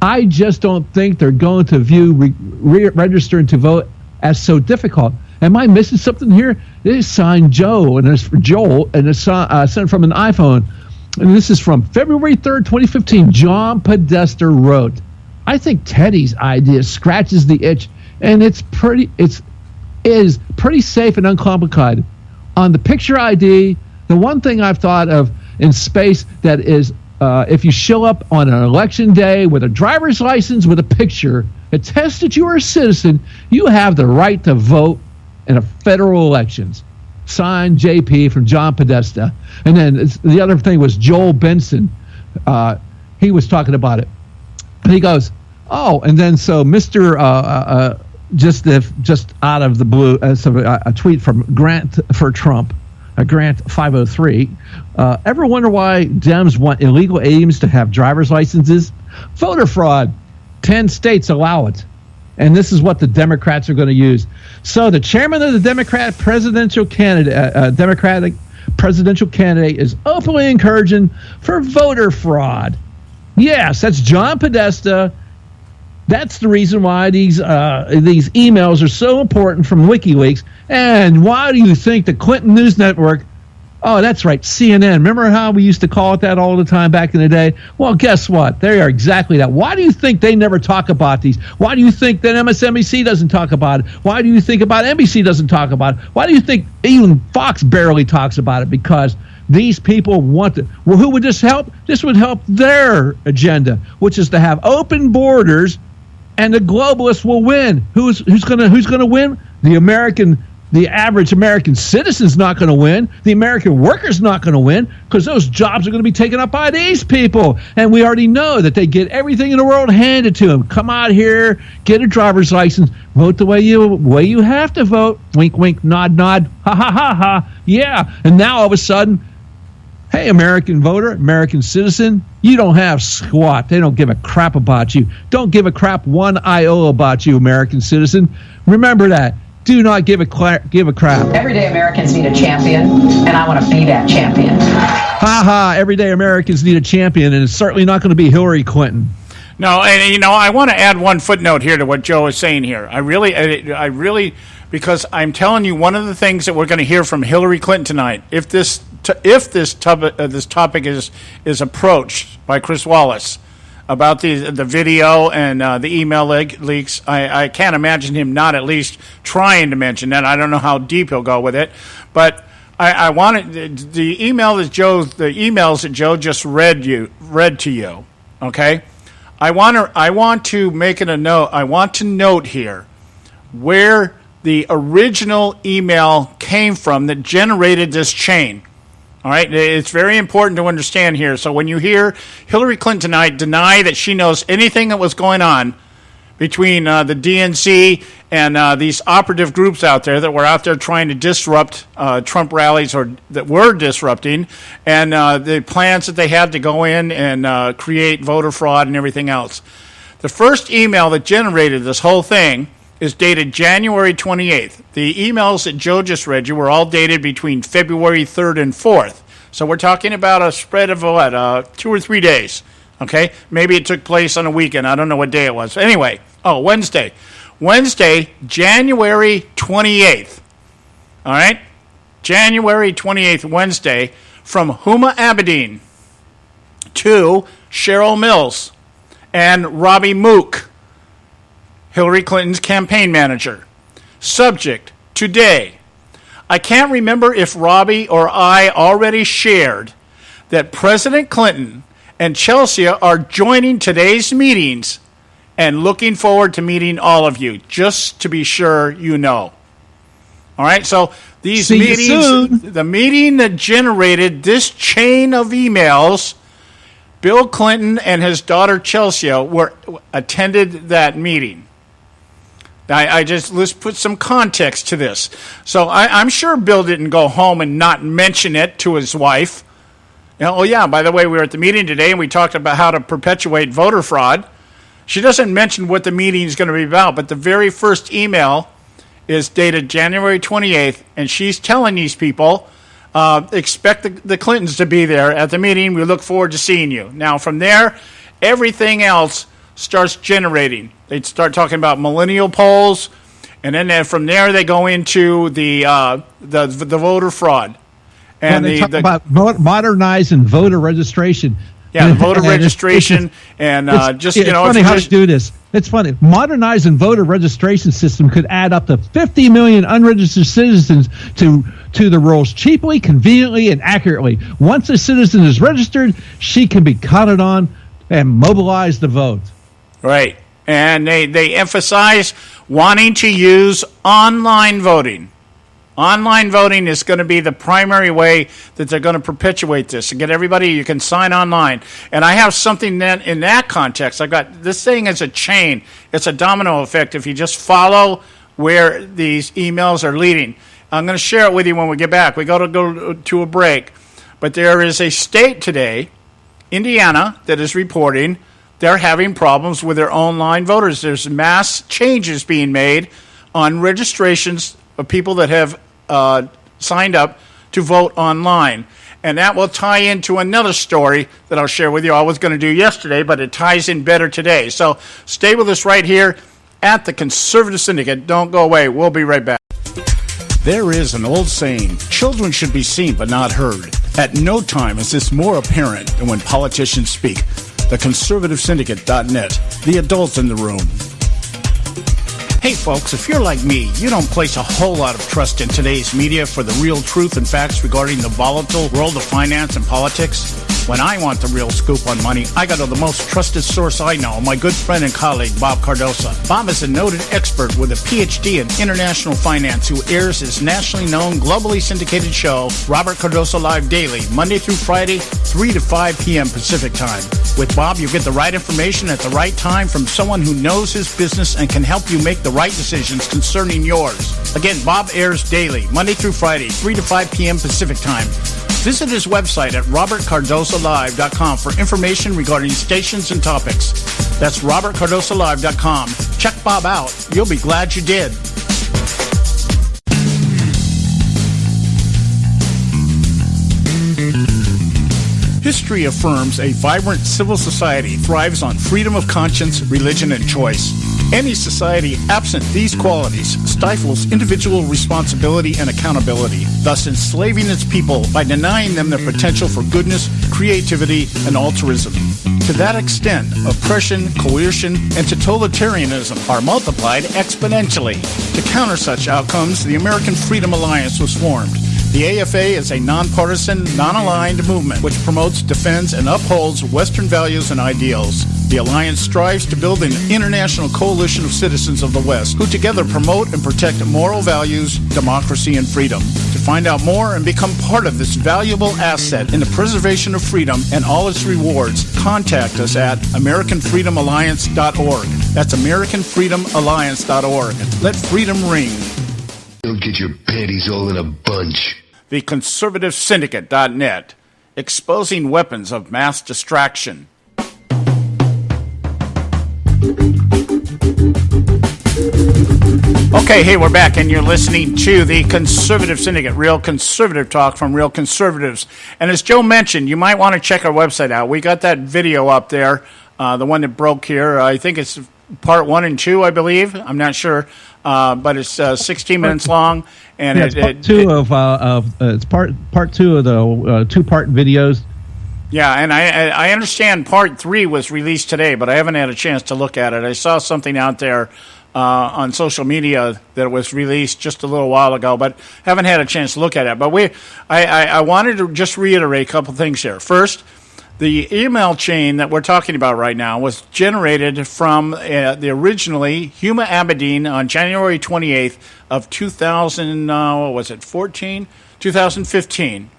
Speaker 7: I just don't think they're going to view registering to vote as so difficult. Am I missing something here? It is signed Joe, and it's for Joel, and it's sent from an iPhone. and this is from February 3rd, 2015, John Podesta wrote, I think Teddy's idea scratches the itch, and it is pretty safe and uncomplicated. On the picture ID, the one thing I've thought of in space that is, if you show up on an election day with a driver's license with a picture, attest that you are a citizen, you have the right to vote in a federal elections. Signed, JP from John Podesta. And then the other thing was Joel Benson. He was talking about it. And he goes, oh, and then so Mr. Just out of the blue, a tweet from Grant for Trump, Grant 503. Ever wonder why Dems want illegal aliens to have driver's licenses? Voter fraud. 10 states allow it. And this is what the Democrats are going to use. So the chairman of the Democratic presidential candidate is openly encouraging for voter fraud. Yes, that's John Podesta. That's the reason why these emails are so important from WikiLeaks. And why do you think the Clinton News Network, oh, that's right, CNN. Remember how we used to call it that all the time back in the day? Well, guess what? They are exactly that. Why do you think they never talk about these? Why do you think that MSNBC doesn't talk about it? Why do you think about NBC doesn't talk about it? Why do you think even Fox barely talks about it? Because these people want to. Well, who would this help? This would help their agenda, which is to have open borders, and the globalists will win. Who's going to win? The average American citizen's not going to win. The American worker's not going to win because those jobs are going to be taken up by these people. And we already know that they get everything in the world handed to them. Come out here, get a driver's license, vote the way you have to vote. Wink, wink, nod, nod. Ha, ha, ha, ha. Yeah. And now all of a sudden, hey, American voter, American citizen, you don't have squat. They don't give a crap about you. Don't give a crap one iota about you, American citizen. Remember that. Do not give a crap.
Speaker 3: Everyday Americans need a champion, and I want to be that champion.
Speaker 7: Ha ha, everyday Americans need a champion, and it's certainly not going to be Hillary Clinton.
Speaker 6: No, and I want to add one footnote here to what Joe is saying here. I really, because I'm telling you, one of the things that we're going to hear from Hillary Clinton tonight, if this topic is approached by Chris Wallace about the video and the email leaks, I can't imagine him not at least trying to mention that. I don't know how deep he'll go with it, but I wanted the emails that Joe just read to you. Okay, I want to make it a note. I want to note here where the original email came from that generated this chain. All right, it's very important to understand here. So when you hear Hillary Clinton tonight deny that she knows anything that was going on between the DNC and these operative groups out there that were out there trying to disrupt Trump rallies or that were disrupting, and the plans that they had to go in and create voter fraud and everything else. The first email that generated this whole thing is dated January 28th. The emails that Joe just read you were all dated between February 3rd and 4th. So we're talking about a spread of 2 or 3 days. Okay? Maybe it took place on a weekend. I don't know what day it was. Anyway, Wednesday. Wednesday, January 28th. All right? January 28th, Wednesday, from Huma Abedin to Cheryl Mills and Robbie Mook, Hillary Clinton's campaign manager. Subject, today. I can't remember if Robbie or I already shared that President Clinton and Chelsea are joining today's meetings and looking forward to meeting all of you, just to be sure you know. All right, so these meetings, the meeting that generated this chain of emails, Bill Clinton and his daughter Chelsea attended that meeting. Let's put some context to this. So I'm sure Bill didn't go home and not mention it to his wife. Oh yeah, by the way, we were at the meeting today and we talked about how to perpetuate voter fraud. She doesn't mention what the meeting is going to be about, but the very first email is dated January 28th, and she's telling these people, expect the Clintons to be there at the meeting. We look forward to seeing you. Now, from there, everything else starts generating. They start talking about millennial polls, and then from there they go into the voter fraud. And
Speaker 7: they talk about modernizing voter registration.
Speaker 6: Yeah, the voter registration and just,
Speaker 7: it's funny how to do this. It's funny. Modernizing voter registration system could add up to 50 million unregistered citizens to the rolls cheaply, conveniently, and accurately. Once a citizen is registered, she can be counted on and mobilize to vote.
Speaker 6: Right. And they emphasize wanting to use online voting. Online voting is going to be the primary way that they're going to perpetuate this and get everybody. You can sign online. And I have something then in that context. I got this thing as a chain. It's a domino effect if you just follow where these emails are leading. I'm going to share it with you when we get back. We got to go to a break. But there is a state today, Indiana, that is reporting they're having problems with their online voters. There's mass changes being made on registrations of people that have signed up to vote online. And that will tie into another story that I'll share with you. I was going to do yesterday, but it ties in better today. So stay with us right here at the Conservative Syndicate. Don't go away. We'll be right back. There is an old saying, children should be seen but not heard. At no time is this more apparent than when politicians speak. TheConservativeSyndicate.net, the adult in the room. Hey folks, if you're like me, you don't place a whole lot of trust in today's media for the real truth and facts regarding the volatile world of finance and politics. When I want the real scoop on money, I go to the most trusted source I know, my good friend and colleague, Bob Cardoso. Bob is a noted expert with a PhD in international finance who airs his nationally known, globally syndicated show, Robert Cardoso Live Daily, Monday through Friday, 3 to 5 p.m. Pacific Time. With Bob, you get the right information at the right time from someone who knows his business and can help you make the right decisions concerning yours. Again, Bob airs daily, Monday through Friday, 3 to 5 p.m. Pacific Time. Visit his website at robertcardosolive.com for information regarding stations and topics. That's robertcardosolive.com. Check Bob out. You'll be glad you did. History affirms a vibrant civil society thrives on freedom of conscience, religion, and choice. Any society absent these qualities stifles individual responsibility and accountability, thus enslaving its people by denying them their potential for goodness, creativity, and altruism. To that extent, oppression, coercion, and totalitarianism are multiplied exponentially. To counter such outcomes, the American Freedom Alliance was formed. The AFA is a nonpartisan, non-aligned movement which promotes, defends, and upholds Western values and ideals. The Alliance strives to build an international coalition of citizens of the West who together promote and protect moral values, democracy, and freedom. To find out more and become part of this valuable asset in the preservation of freedom and all its rewards, contact us at AmericanFreedomAlliance.org. That's AmericanFreedomAlliance.org. Let freedom ring.
Speaker 13: Don't get your panties all in a bunch.
Speaker 6: The ConservativeSyndicate.net, exposing weapons of mass distraction. Okay, hey, we're back, and you're listening to the Conservative Syndicate, real conservative talk from real conservatives. And as Joe mentioned, you might want to check our website out. We got that video up there, the one that broke here. I think it's part 1 and 2, I believe. I'm not sure. But it's 16 minutes long, and
Speaker 7: it's part two of the 2-part videos.
Speaker 6: Yeah, and I understand part 3 was released today, but I haven't had a chance to look at it. I saw something out there on social media that was released just a little while ago, but haven't had a chance to look at it. But I wanted to just reiterate a couple things here. First, the email chain that we're talking about right now was generated from the originally Huma Abedin on January 28th of 2015.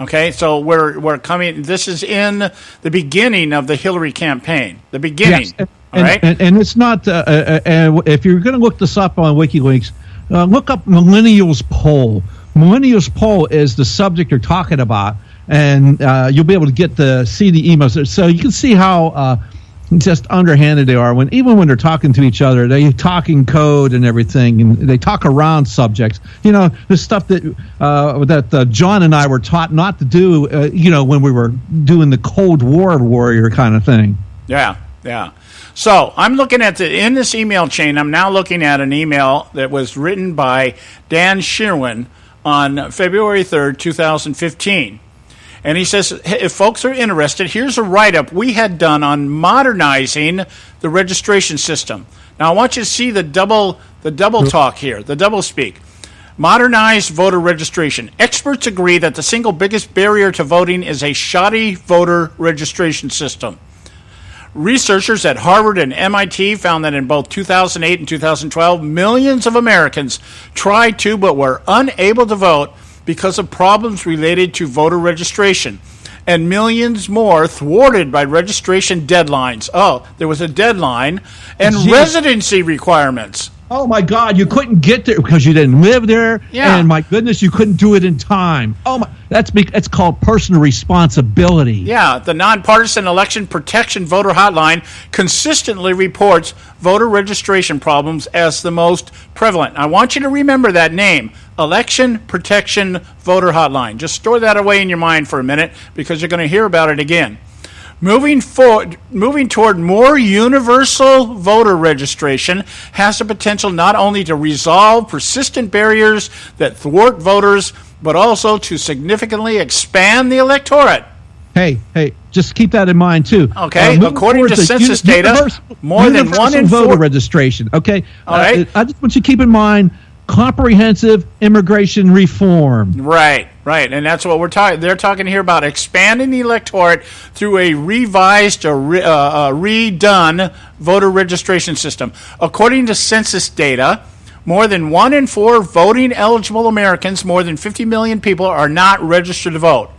Speaker 6: Okay, so we're coming. This is in the beginning of the Hillary campaign. The beginning.
Speaker 7: Yes.
Speaker 6: All right.
Speaker 7: And it's not. If you're going to look this up on WikiLeaks, look up Millennials Poll. Millennials Poll is the subject you're talking about. And you'll be able to see the emails. So you can see how just underhanded they are. Even when they're talking to each other, they talk in code and everything, and they talk around subjects. You know, the stuff that John and I were taught not to do. When we were doing the Cold War warrior kind of thing.
Speaker 6: Yeah. So I'm looking at in this email chain. I'm now looking at an email that was written by Dan Sherwin on February 3rd, 2015. And he says, if folks are interested, here's a write-up we had done on modernizing the registration system. Now, I want you to see the double talk here, the double speak. Modernized voter registration. Experts agree that the single biggest barrier to voting is a shoddy voter registration system. Researchers at Harvard and MIT found that in both 2008 and 2012, millions of Americans tried to but were unable to vote because of problems related to voter registration, and millions more thwarted by registration deadlines. Oh, there was a deadline, and residency requirements.
Speaker 7: Oh, my God, you couldn't get there because you didn't live there, and my goodness, you couldn't do it in time. Oh, my, that's called personal responsibility.
Speaker 6: Yeah, the Nonpartisan Election Protection Voter Hotline consistently reports voter registration problems as the most prevalent. I want you to remember that name, Election Protection Voter Hotline. Just store that away in your mind for a minute because you're going to hear about it again. Moving toward more universal voter registration has the potential not only to resolve persistent barriers that thwart voters, but also to significantly expand the electorate.
Speaker 7: Hey, just keep that in mind, too.
Speaker 6: Okay, according to census data, more than 1 in 4...
Speaker 7: voter registration, okay?
Speaker 6: All right.
Speaker 7: I just want you to keep in mind comprehensive immigration reform.
Speaker 6: Right, and that's what we're talking. They're talking here about expanding the electorate through a revised or redone voter registration system. According to census data, more than 1 in 4 voting eligible Americans, more than 50 million people, are not registered to vote.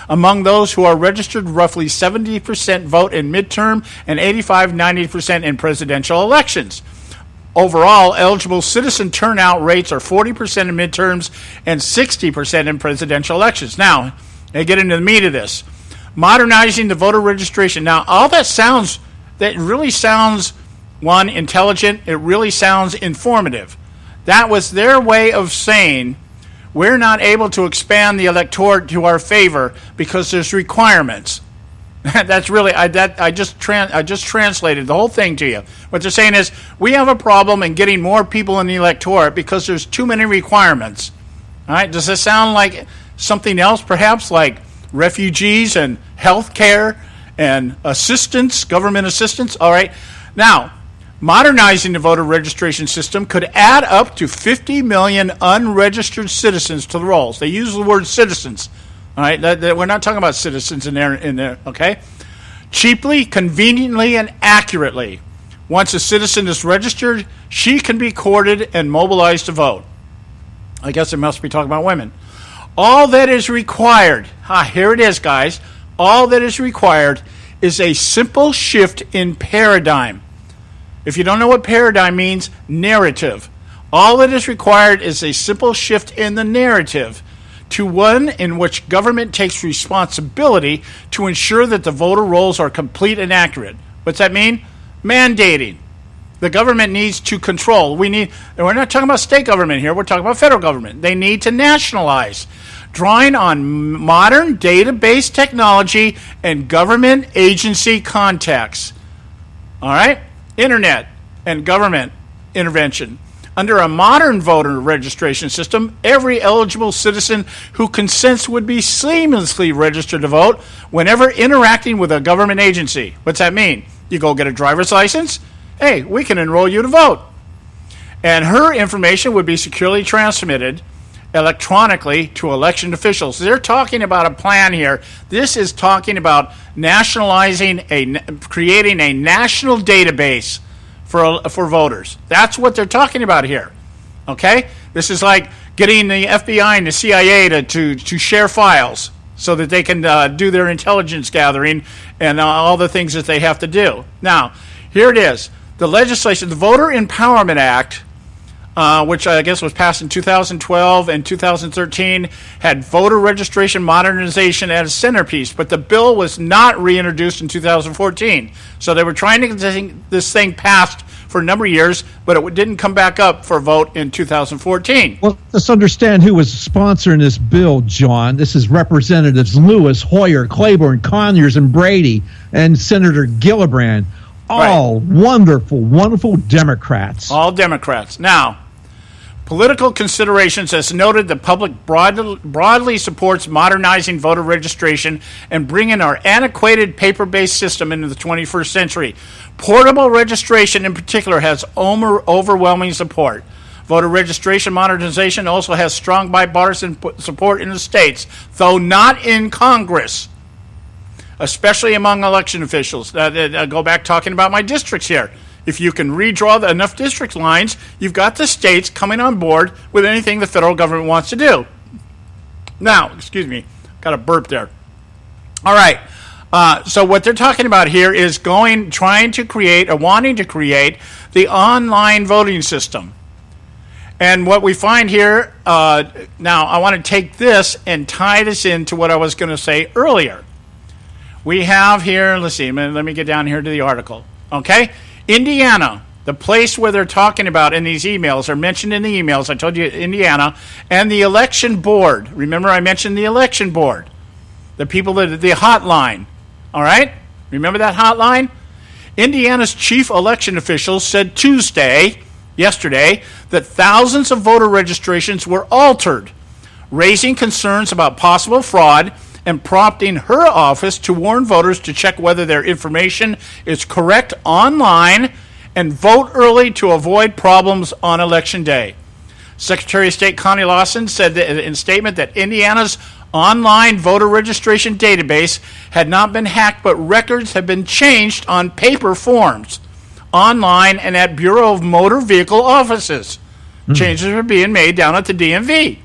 Speaker 6: Among those who are registered, roughly 70% vote in midterm and 85-90% in presidential elections. Overall, eligible citizen turnout rates are 40% in midterms and 60% in presidential elections. Now, they get into the meat of this. Modernizing the voter registration. Now, all that really sounds, one, intelligent. It really sounds informative. That was their way of saying we're not able to expand the electorate to our favor because there's requirements. That's really I just translated the whole thing to you. What they're saying is we have a problem in getting more people in the electorate because there's too many requirements. All right, does this sound like something else, perhaps like refugees and health care and assistance, government assistance? All right, now modernizing the voter registration system could add up to 50 million unregistered citizens to the rolls. They use the word citizens. All right, we're not talking about citizens in there, okay? Cheaply, conveniently, and accurately. Once a citizen is registered, she can be courted and mobilized to vote. I guess it must be talking about women. All that is required, here it is, guys. All that is required is a simple shift in paradigm. If you don't know what paradigm means, narrative. All that is required is a simple shift in the narrative to one in which government takes responsibility to ensure that the voter rolls are complete and accurate. What's that mean? Mandating. The government needs to control. We're not talking about state government here. We're talking about federal government. They need to nationalize, drawing on modern database technology and government agency contacts. All right? Internet and government intervention. Under a modern voter registration system, every eligible citizen who consents would be seamlessly registered to vote whenever interacting with a government agency. What's that mean? You go get a driver's license? Hey, we can enroll you to vote. And her information would be securely transmitted electronically to election officials. They're talking about a plan here. This is talking about creating a national database for voters. That's what they're talking about here. Okay? This is like getting the FBI and the CIA to share files so that they can do their intelligence gathering and all the things that they have to do. Now, here it is. The legislation, the Voter Empowerment Act, which I guess was passed in 2012 and 2013, had voter registration modernization as a centerpiece, but the bill was not reintroduced in 2014. So they were trying to get this thing passed for a number of years, but it didn't come back up for a vote in 2014.
Speaker 7: Well, let's understand who was sponsoring this bill, John. This is Representatives Lewis, Hoyer, Claiborne, Conyers, and Brady, and Senator Gillibrand. All wonderful, wonderful Democrats.
Speaker 6: All Democrats. Now, Political considerations, as noted, the public broadly supports modernizing voter registration and bringing our antiquated paper-based system into the 21st century. Portable registration, in particular, has overwhelming support. Voter registration modernization also has strong bipartisan support in the states, though not in Congress, especially among election officials. I go back talking about my districts here. If you can redraw enough district lines, you've got the states coming on board with anything the federal government wants to do. Now, excuse me, got a burp there. All right. So what they're talking about here is wanting to create the online voting system. And what we find here, now I want to take this and tie this into what I was going to say earlier. We have here, let's see, let me get down here to the article. Okay? Indiana, the place where they're talking about in these emails, are mentioned in the emails. I told you Indiana, and the election board. Remember I mentioned the election board. The people that the hotline. All right? Remember that hotline? Indiana's chief election officials said yesterday, that thousands of voter registrations were altered, raising concerns about possible fraud and prompting her office to warn voters to check whether their information is correct online and vote early to avoid problems on Election Day. Secretary of State Connie Lawson said that in a statement that Indiana's online voter registration database had not been hacked, but records have been changed on paper forms, online, and at Bureau of Motor Vehicle offices. Changes are being made down at the DMV.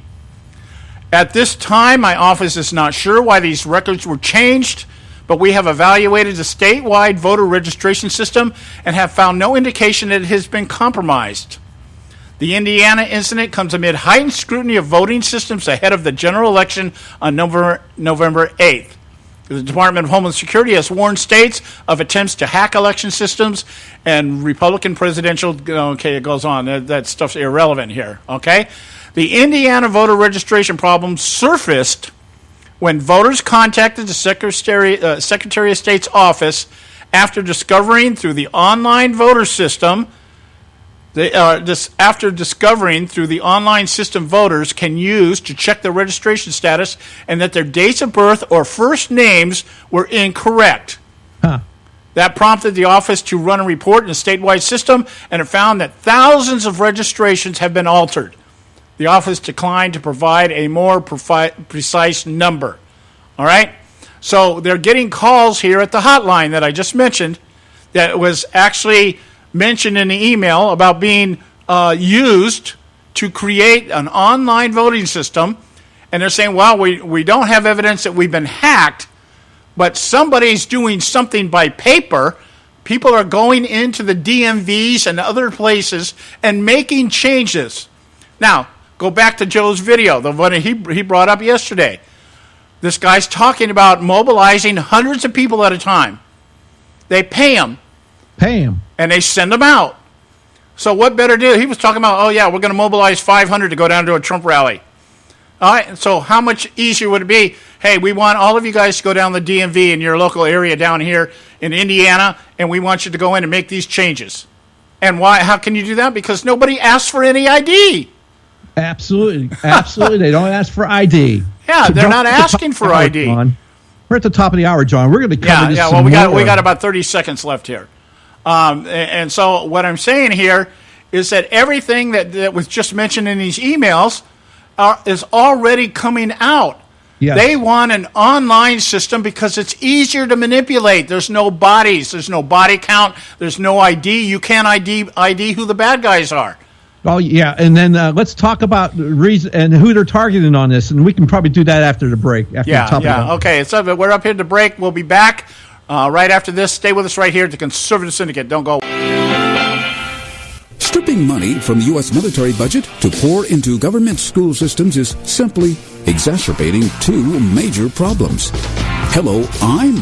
Speaker 6: At this time, my office is not sure why these records were changed, but we have evaluated the statewide voter registration system and have found no indication that it has been compromised. The Indiana incident comes amid heightened scrutiny of voting systems ahead of the general election on November 8th. The Department of Homeland Security has warned states of attempts to hack election systems and Republican presidential, okay, it goes on. That stuff's irrelevant here, okay? The Indiana voter registration problem surfaced when voters contacted the Secretary of State's office after discovering through the online voter system, voters can use to check their registration status and that their dates of birth or first names were incorrect. That prompted the office to run a report in the statewide system, and it found that thousands of registrations have been altered. The office declined to provide a more precise number. All right? So they're getting calls here at the hotline that I just mentioned that was actually mentioned in the email about being used to create an online voting system. And they're saying, well, we don't have evidence that we've been hacked, but somebody's doing something by paper. People are going into the DMVs and other places and making changes. Now, go back to Joe's video, the one he brought up yesterday. This guy's talking about mobilizing hundreds of people at a time. They pay them. And they send them out. So what better do? He was talking about, we're going to mobilize 500 to go down to a Trump rally. All right, so how much easier would it be? Hey, we want all of you guys to go down the DMV in your local area down here in Indiana, and we want you to go in and make these changes. And why? How can you do that? Because nobody asks for any ID.
Speaker 7: Absolutely. They don't ask for ID.
Speaker 6: Yeah, they're not asking for ID.
Speaker 7: John. We're at the top of the hour, John. We're going to cover this.
Speaker 6: Well, we got about 30 seconds left here. And so what I'm saying here is that everything that was just mentioned in these emails is already coming out. Yes. They want an online system because it's easier to manipulate. There's no bodies. There's no body count. There's no ID. You can't ID who the bad guys are.
Speaker 7: Oh, yeah. And then let's talk about the reason and who they're targeting on this. And we can probably do that after the break.
Speaker 6: Okay. So we're up here to break. We'll be back right after this. Stay with us right here at the Conservative Syndicate. Don't go.
Speaker 20: Stripping money from the U.S. military budget to pour into government school systems is simply exacerbating two major problems. Hello, I'm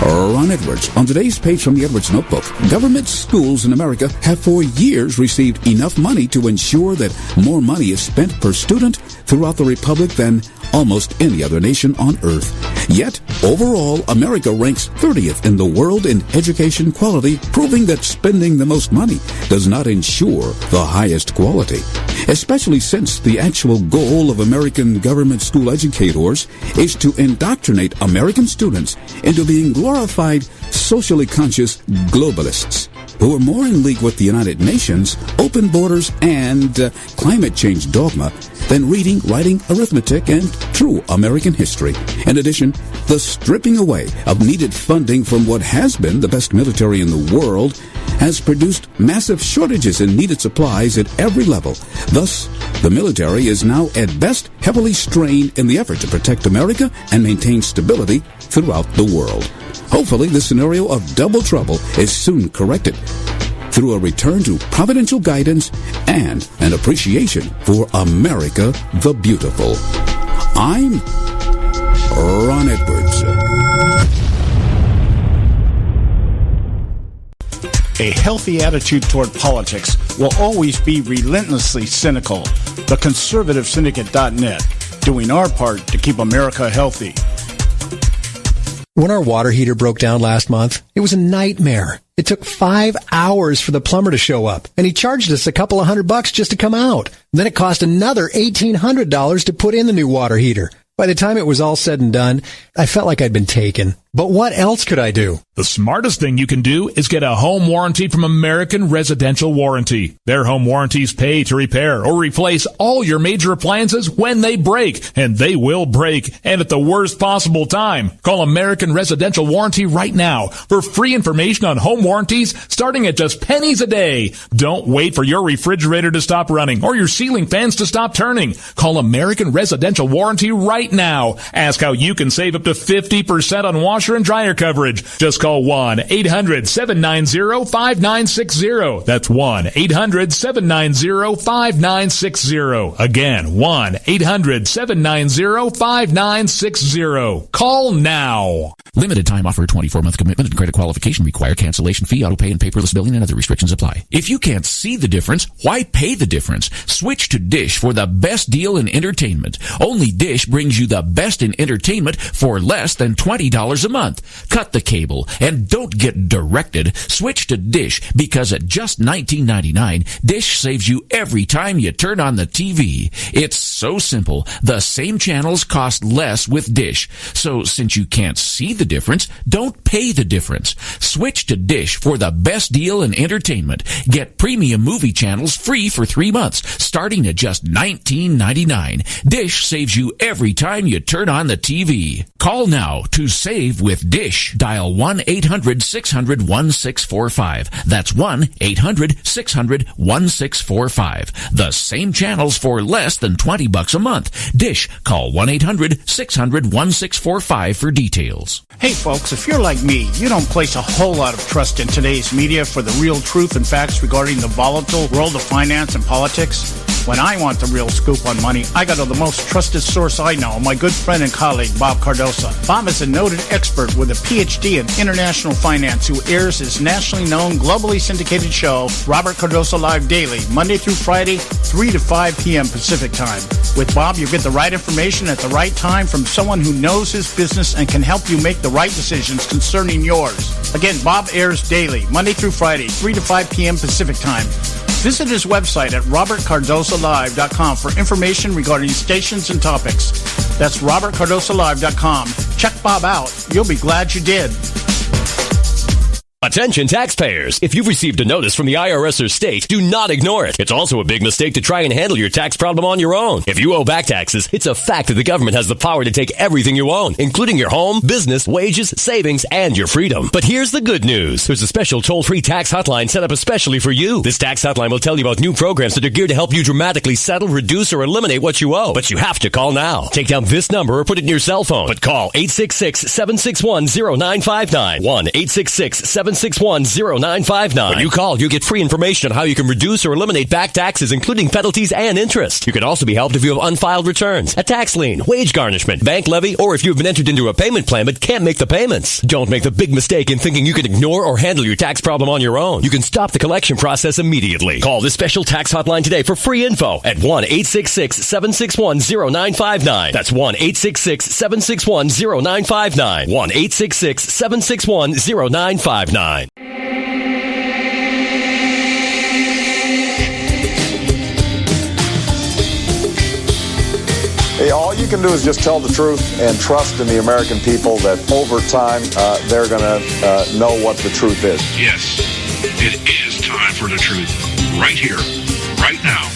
Speaker 20: Ron Edwards. On today's page from the Edwards Notebook, government schools in America have for years received enough money to ensure that more money is spent per student throughout the Republic than almost any other nation on earth. Yet, overall, America ranks 30th in the world in education quality, proving that spending the most money does not ensure the highest quality. Especially since the actual goal of American government school educators is to indoctrinate American students into being glorified, socially conscious globalists who are more in league with the United Nations, open borders, and climate change dogma than reading, writing, arithmetic, and true American history. In addition, the stripping away of needed funding from what has been the best military in the world has produced massive shortages in needed supplies at every level. Thus, the military is now at best heavily strained in the effort to protect America and maintain stability throughout the world. Hopefully, the scenario of double trouble is soon corrected through a return to providential guidance and an appreciation for America the Beautiful. I'm Ron Edwards.
Speaker 6: A healthy attitude toward politics will always be relentlessly cynical. The ConservativeSyndicate.net, doing our part to keep America healthy.
Speaker 5: When our water heater broke down last month, it was a nightmare. It took 5 hours for the plumber to show up, and he charged us a couple of $100 just to come out. Then it cost another $1,800 to put in the new water heater. By the time it was all said and done, I felt like I'd been taken. But what else could I do?
Speaker 10: The smartest thing you can do is get a home warranty from American Residential Warranty. Their home warranties pay to repair or replace all your major appliances when they break, and they will break, and at the worst possible time. Call American Residential Warranty right now for free information on home warranties starting at just pennies a day. Don't wait for your refrigerator to stop running or your ceiling fans to stop turning. Call American Residential Warranty right now. Ask how you can save up to 50% on washer and dryer coverage. Just call 1-800-790-5960. That's 1-800-790-5960. Again, 1-800-790-5960. Call now.
Speaker 11: Limited time offer, 24-month commitment and credit qualification require cancellation fee, auto pay, and paperless billing and other restrictions apply. If you can't see the difference, why pay the difference? Switch to Dish for the best deal in entertainment. Only Dish brings you the best in entertainment for less than $20 a month. Cut the cable and don't get directed. Switch to Dish because at just $19.99, Dish saves you every time you turn on the TV. It's so simple. The same channels cost less with Dish. So since you can't see the difference, don't pay the difference. Switch to Dish for the best deal in entertainment. Get premium movie channels free for 3 months, starting at just $19.99. Dish saves you every time you turn on the TV. Call now to save with Dish. Dial 1-800-600-1645. That's 1-800-600-1645. The same channels for less than $20 a month. Dish. Call 1-800-600-1645 for details.
Speaker 6: Hey folks, if you're like me, you don't place a whole lot of trust in today's media for the real truth and facts regarding the volatile world of finance and politics. When I want the real scoop on money, I go to the most trusted source I know, my good friend and colleague, Bob Cardoso. Bob is a noted expert with a PhD in international finance who airs his nationally known, globally syndicated show, Robert Cardoso Live Daily, Monday through Friday, 3 to 5 p.m. Pacific Time. With Bob, you get the right information at the right time from someone who knows his business and can help you make the right decisions concerning yours. Again, Bob airs daily, Monday through Friday, 3 to 5 p.m. Pacific Time. Visit his website at robertcardosolive.com for information regarding stations and topics. That's robertcardosolive.com. Check Bob out. You'll be glad you did.
Speaker 12: Attention taxpayers! If you've received a notice from the IRS or state, do not ignore it. It's also a big mistake to try and handle your tax problem on your own. If you owe back taxes, it's a fact that the government has the power to take everything you own, including your home, business, wages, savings, and your freedom. But here's the good news. There's a special toll-free tax hotline set up especially for you. This tax hotline will tell you about new programs that are geared to help you dramatically settle, reduce, or eliminate what you owe. But you have to call now. Take down this number or put it in your cell phone. But call 866-761-0959. 1-866-761-0959. 1-866-761-0959. When you call, you get free information on how you can reduce or eliminate back taxes, including penalties and interest. You can also be helped if you have unfiled returns, a tax lien, wage garnishment, bank levy, or if you have been entered into a payment plan but can't make the payments. Don't make the big mistake in thinking you can ignore or handle your tax problem on your own. You can stop the collection process immediately. Call this special tax hotline today for free info at 1-866-761-0959. That's 1-866-761-0959. 1-866-761-0959.
Speaker 1: Hey, all you can do is just tell the truth and trust in the American people that over time they're going to know what the truth is.
Speaker 2: Yes, it is time for the truth. Right here, right now.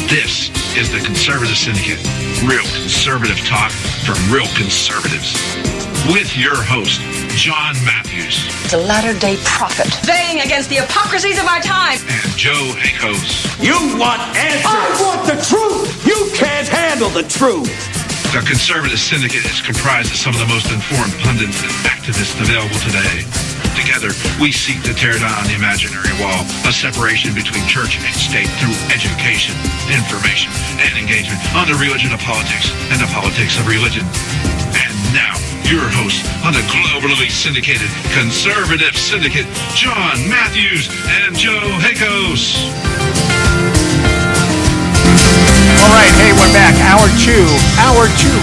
Speaker 2: This is the Conservative Syndicate. Real conservative talk from real conservatives. With your host, John Matthews.
Speaker 3: It's a latter-day prophet. Weighing against the hypocrisies of our time.
Speaker 2: And Joe Hakos.
Speaker 4: You want answers. I want the truth. You can't handle the truth.
Speaker 2: The Conservative Syndicate is comprised of some of the most informed pundits and activists available today. Together, we seek to tear down the imaginary wall, a separation between church and state through education, information, and engagement on the religion of politics and the politics of religion. And now, your host on the globally syndicated Conservative Syndicate, John Matthews and Joe Hakos.
Speaker 6: All right, hey, we're back. Hour two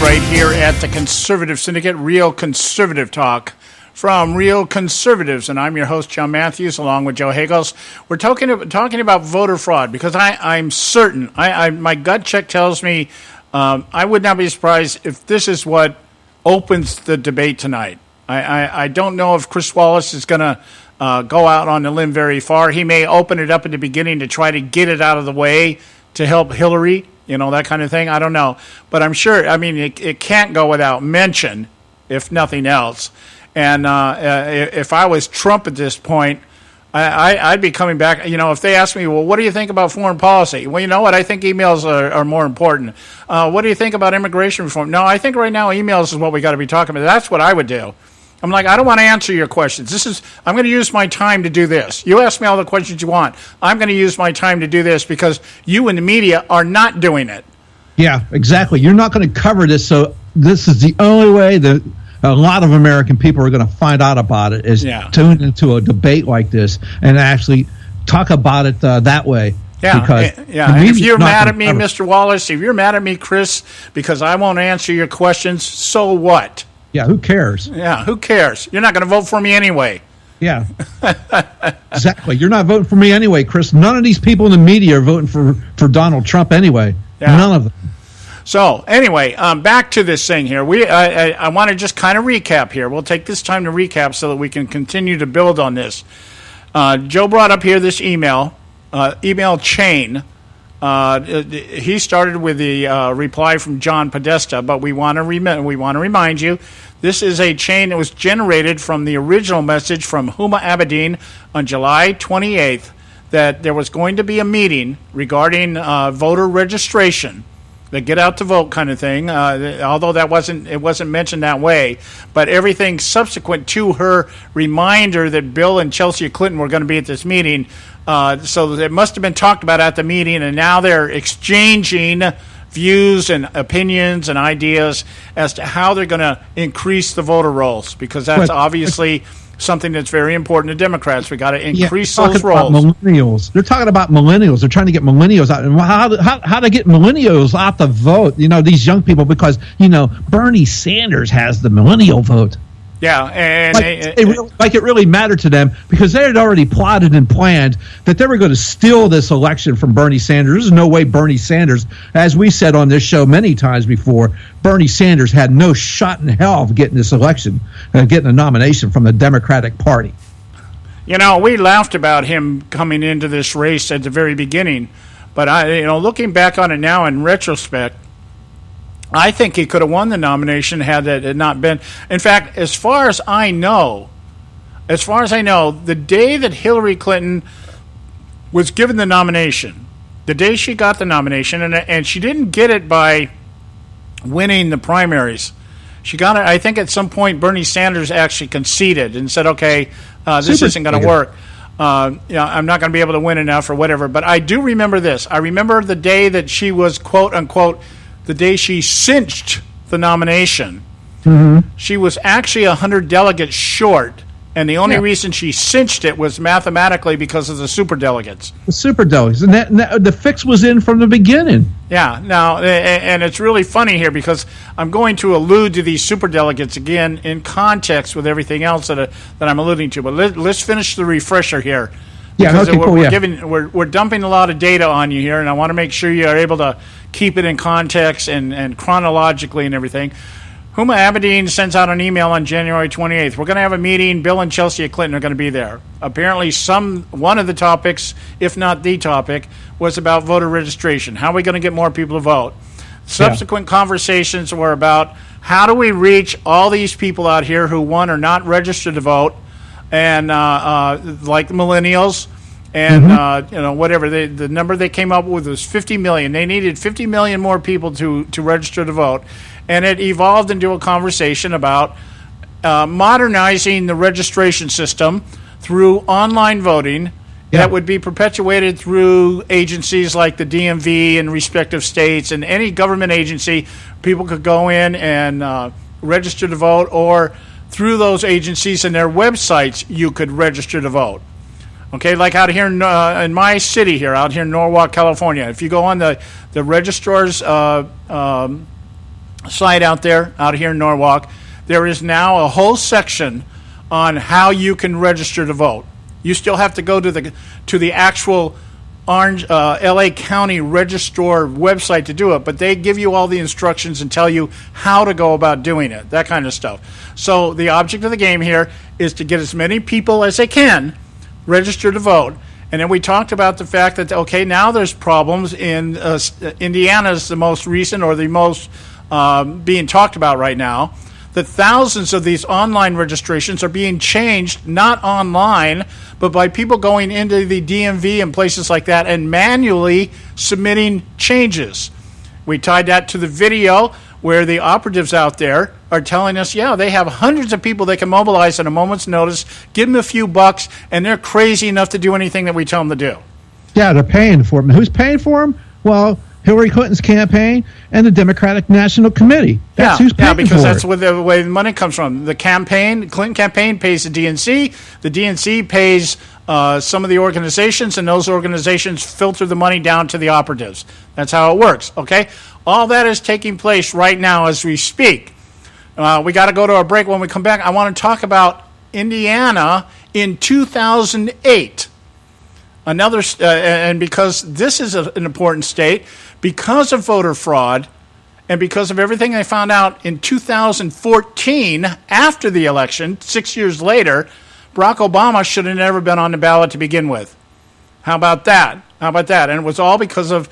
Speaker 6: right here at the Conservative Syndicate, real conservative talk from real conservatives. And I'm your host, John Matthews, along with Joe Hakos. We're talking about voter fraud because I'm certain, my gut check tells me I would not be surprised if this is what opens the debate tonight. I don't know if Chris Wallace is going to go out on the limb very far. He may open it up in the beginning to try to get it out of the way to help Hillary, that kind of thing. I don't know. But I'm sure, it can't go without mention, if nothing else. And if I was Trump at this point, I'd be coming back. If they ask me, well, what do you think about foreign policy? Well, you know what? I think emails are more important. What do you think about immigration reform? No, I think right now emails is what we got to be talking about. That's what I would do. I'm like, I don't want to answer your questions. I'm going to use my time to do this. You ask me all the questions you want. I'm going to use my time to do this because you in the media are not doing it.
Speaker 7: Yeah, exactly. You're not going to cover this, so this is the only way that a lot of American people are going to find out about it is tune into a debate like this and actually talk about it that way.
Speaker 6: Yeah, because And if you're mad at me, Mr. Wallace, if you're mad at me, Chris, because I won't answer your questions, so what?
Speaker 7: Yeah, who cares?
Speaker 6: Yeah, who cares? You're not going to vote for me anyway.
Speaker 7: Yeah, exactly. You're not voting for me anyway, Chris. None of these people in the media are voting for Donald Trump anyway. Yeah. None of them.
Speaker 6: So, anyway, back to this thing here. I want to just kind of recap here. We'll take this time to recap so that we can continue to build on this. Joe brought up here this email chain. He started with the reply from John Podesta, but we want to remind you, this is a chain that was generated from the original message from Huma Abedin on July 28th that there was going to be a meeting regarding voter registration. The get out to vote kind of thing, although it wasn't mentioned that way. But everything subsequent to her reminder that Bill and Chelsea Clinton were going to be at this meeting, so it must have been talked about at the meeting, and now they're exchanging views and opinions and ideas as to how they're going to increase the voter rolls, because that's obviously something that's very important to Democrats. We got to increase those rolls.
Speaker 7: Millennials. They're talking about millennials. They're trying to get millennials out. And how to get millennials out to vote, these young people, because, Bernie Sanders has the millennial vote.
Speaker 6: Yeah, and
Speaker 7: it really mattered to them because they had already plotted and planned that they were going to steal this election from Bernie Sanders. There's no way Bernie Sanders, as we said on this show many times before, Bernie Sanders had no shot in hell of getting this election, getting a nomination from the Democratic Party.
Speaker 6: We laughed about him coming into this race at the very beginning, but looking back on it now in retrospect, I think he could have won the nomination had it not been. In fact, as far as I know, the day that Hillary Clinton was given the nomination, the day she got the nomination, and she didn't get it by winning the primaries. She got it, I think at some point Bernie Sanders actually conceded and said, okay, this isn't going to work. I'm not going to be able to win enough or whatever. But I do remember this. I remember the day that she was, quote unquote, the day she cinched the nomination.
Speaker 7: Mm-hmm.
Speaker 6: She was actually 100 delegates short. And the only reason she cinched it was mathematically because of the superdelegates.
Speaker 7: The superdelegates. And that, the fix was in from the beginning.
Speaker 6: Yeah. Now, and it's really funny here because I'm going to allude to these superdelegates again in context with everything else that I'm alluding to. But let's finish the refresher here.
Speaker 7: Yeah,
Speaker 6: because we're dumping a lot of data on you here, and I want to make sure you are able to keep it in context and chronologically and everything. Huma Abedin sends out an email on January 28th. We're going to have a meeting. Bill and Chelsea Clinton are going to be there. Apparently, one of the topics, if not the topic, was about voter registration. How are we going to get more people to vote? Subsequent conversations were about how do we reach all these people out here who, one, are not registered to vote, and like millennials, and whatever. The number they came up with was 50 million. They needed 50 million more people to register to vote. And it evolved into a conversation about modernizing the registration system through online voting that would be perpetuated through agencies like the DMV in respective states and any government agency. People could go in and register to vote, or through those agencies and their websites, you could register to vote. Okay, like out here in my city here, out here in Norwalk, California. If you go on the registrar's site out here in Norwalk, there is now a whole section on how you can register to vote. You still have to go to the actual LA County Registrar website to do it, but they give you all the instructions and tell you how to go about doing it, that kind of stuff. So the object of the game here is to get as many people as they can register to vote. And then we talked about the fact that, okay, now there's problems in Indiana's the most recent, or the most being talked about right now, that thousands of these online registrations are being changed, not online, but by people going into the DMV and places like that and manually submitting changes. We tied that to the video where the operatives out there are telling us, they have hundreds of people they can mobilize at a moment's notice, give them a few bucks, and they're crazy enough to do anything that we tell them to do.
Speaker 7: Yeah, they're paying for them. Who's paying for them? Well, Hillary Clinton's campaign and the Democratic National Committee. That's who's paying
Speaker 6: because
Speaker 7: for
Speaker 6: that's where the way the money comes from. The Clinton campaign pays the DNC. The DNC pays some of the organizations, and those organizations filter the money down to the operatives. That's how it works, okay? All that is taking place right now as we speak. We got to go to a break. When we come back, I want to talk about Indiana in 2008. And because this is an important state, because of voter fraud, and because of everything they found out in 2014 after the election, 6 years later, Barack Obama should have never been on the ballot to begin with. How about that? And it was all because of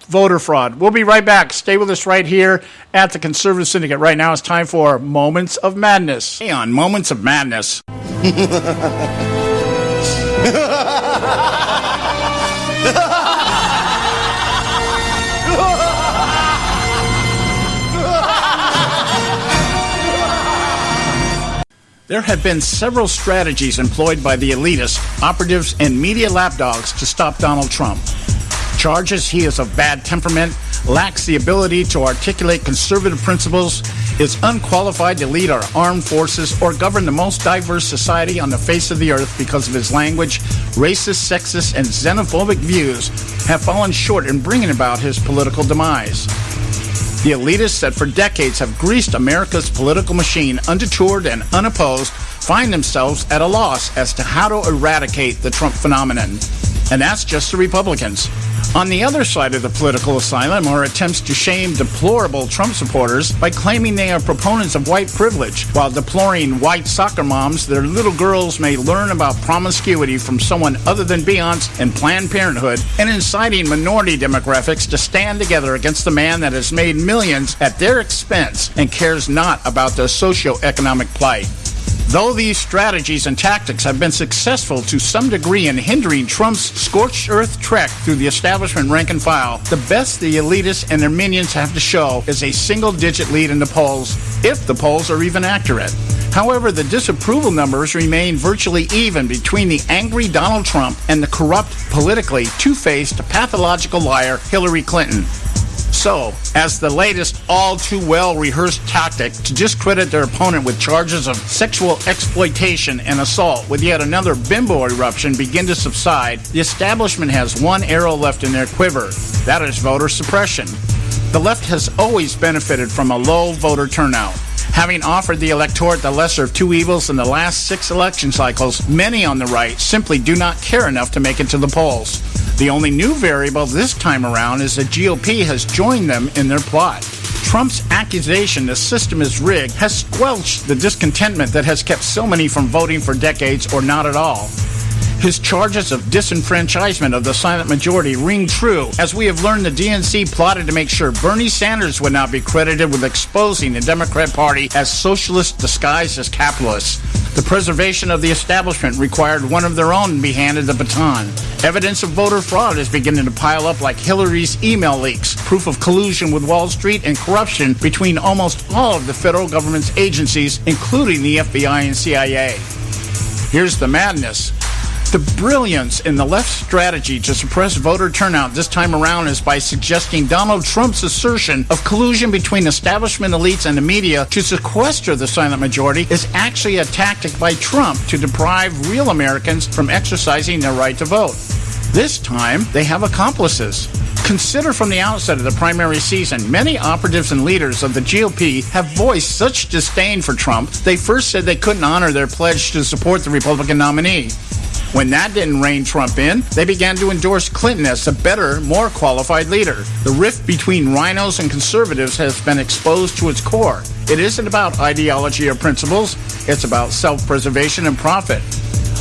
Speaker 6: voter fraud. We'll be right back. Stay with us right here at the Conservative Syndicate. Right now it's time for Moments of Madness. Hey, on Moments of Madness. There have been several strategies employed by the elitists, operatives, and media lapdogs to stop Donald Trump. Charges he is of bad temperament, lacks the ability to articulate conservative principles, is unqualified to lead our armed forces or govern the most diverse society on the face of the earth because of his language, racist, sexist, and xenophobic views have fallen short in bringing about his political demise. The elitists that for decades have greased America's political machine, undetoured and unopposed, find themselves at a loss as to how to eradicate the Trump phenomenon. And that's just the Republicans. On the other side of the political asylum are attempts to shame deplorable Trump supporters by claiming they are proponents of white privilege, while deploring white soccer moms their little girls may learn about promiscuity from someone other than Beyonce and Planned Parenthood, and inciting minority demographics to stand together against the man that has made millions at their expense and cares not about their socioeconomic plight. Though these strategies and tactics have been successful to some degree in hindering Trump's scorched earth trek through the establishment rank and file, the best the elitists and their minions have to show is a single-digit lead in the polls, if the polls are even accurate. However, the disapproval numbers remain virtually even between the angry Donald Trump and the corrupt, politically two-faced, pathological liar Hillary Clinton. So, as the latest all-too-well rehearsed tactic to discredit their opponent with charges of sexual exploitation and assault with yet another bimbo eruption begin to subside, the establishment has one arrow left in their quiver. That is voter suppression. The left has always benefited from a low voter turnout. Having offered the electorate the lesser of two evils in the last 6 election cycles, many on the right simply do not care enough to make it to the polls. The only new variable this time around is the GOP has joined them in their plot. Trump's accusation the system is rigged has squelched the discontentment that has kept so many from voting for decades or not at all. His charges of disenfranchisement of the silent majority ring true, as we have learned the DNC plotted to make sure Bernie Sanders would not be credited with exposing the Democrat Party as socialist disguised as capitalists. The preservation of the establishment required one of their own to be handed the baton. Evidence of voter fraud is beginning to pile up like Hillary's email leaks, proof of collusion with Wall Street, and corruption between almost all of the federal government's agencies, including the FBI and CIA. Here's the madness. The brilliance in the left's strategy to suppress voter turnout this time around is by suggesting Donald Trump's assertion of collusion between establishment elites and the media to sequester the silent majority is actually a tactic by Trump to deprive real Americans from exercising their right to vote. This time, they have accomplices. Consider from the outset of the primary season, many operatives and leaders of the GOP have voiced such disdain for Trump, they first said they couldn't honor their pledge to support the Republican nominee. When that didn't rein Trump in, they began to endorse Clinton as the better, more qualified leader. The rift between rhinos and conservatives has been exposed to its core. It isn't about ideology or principles. It's about self-preservation and profit.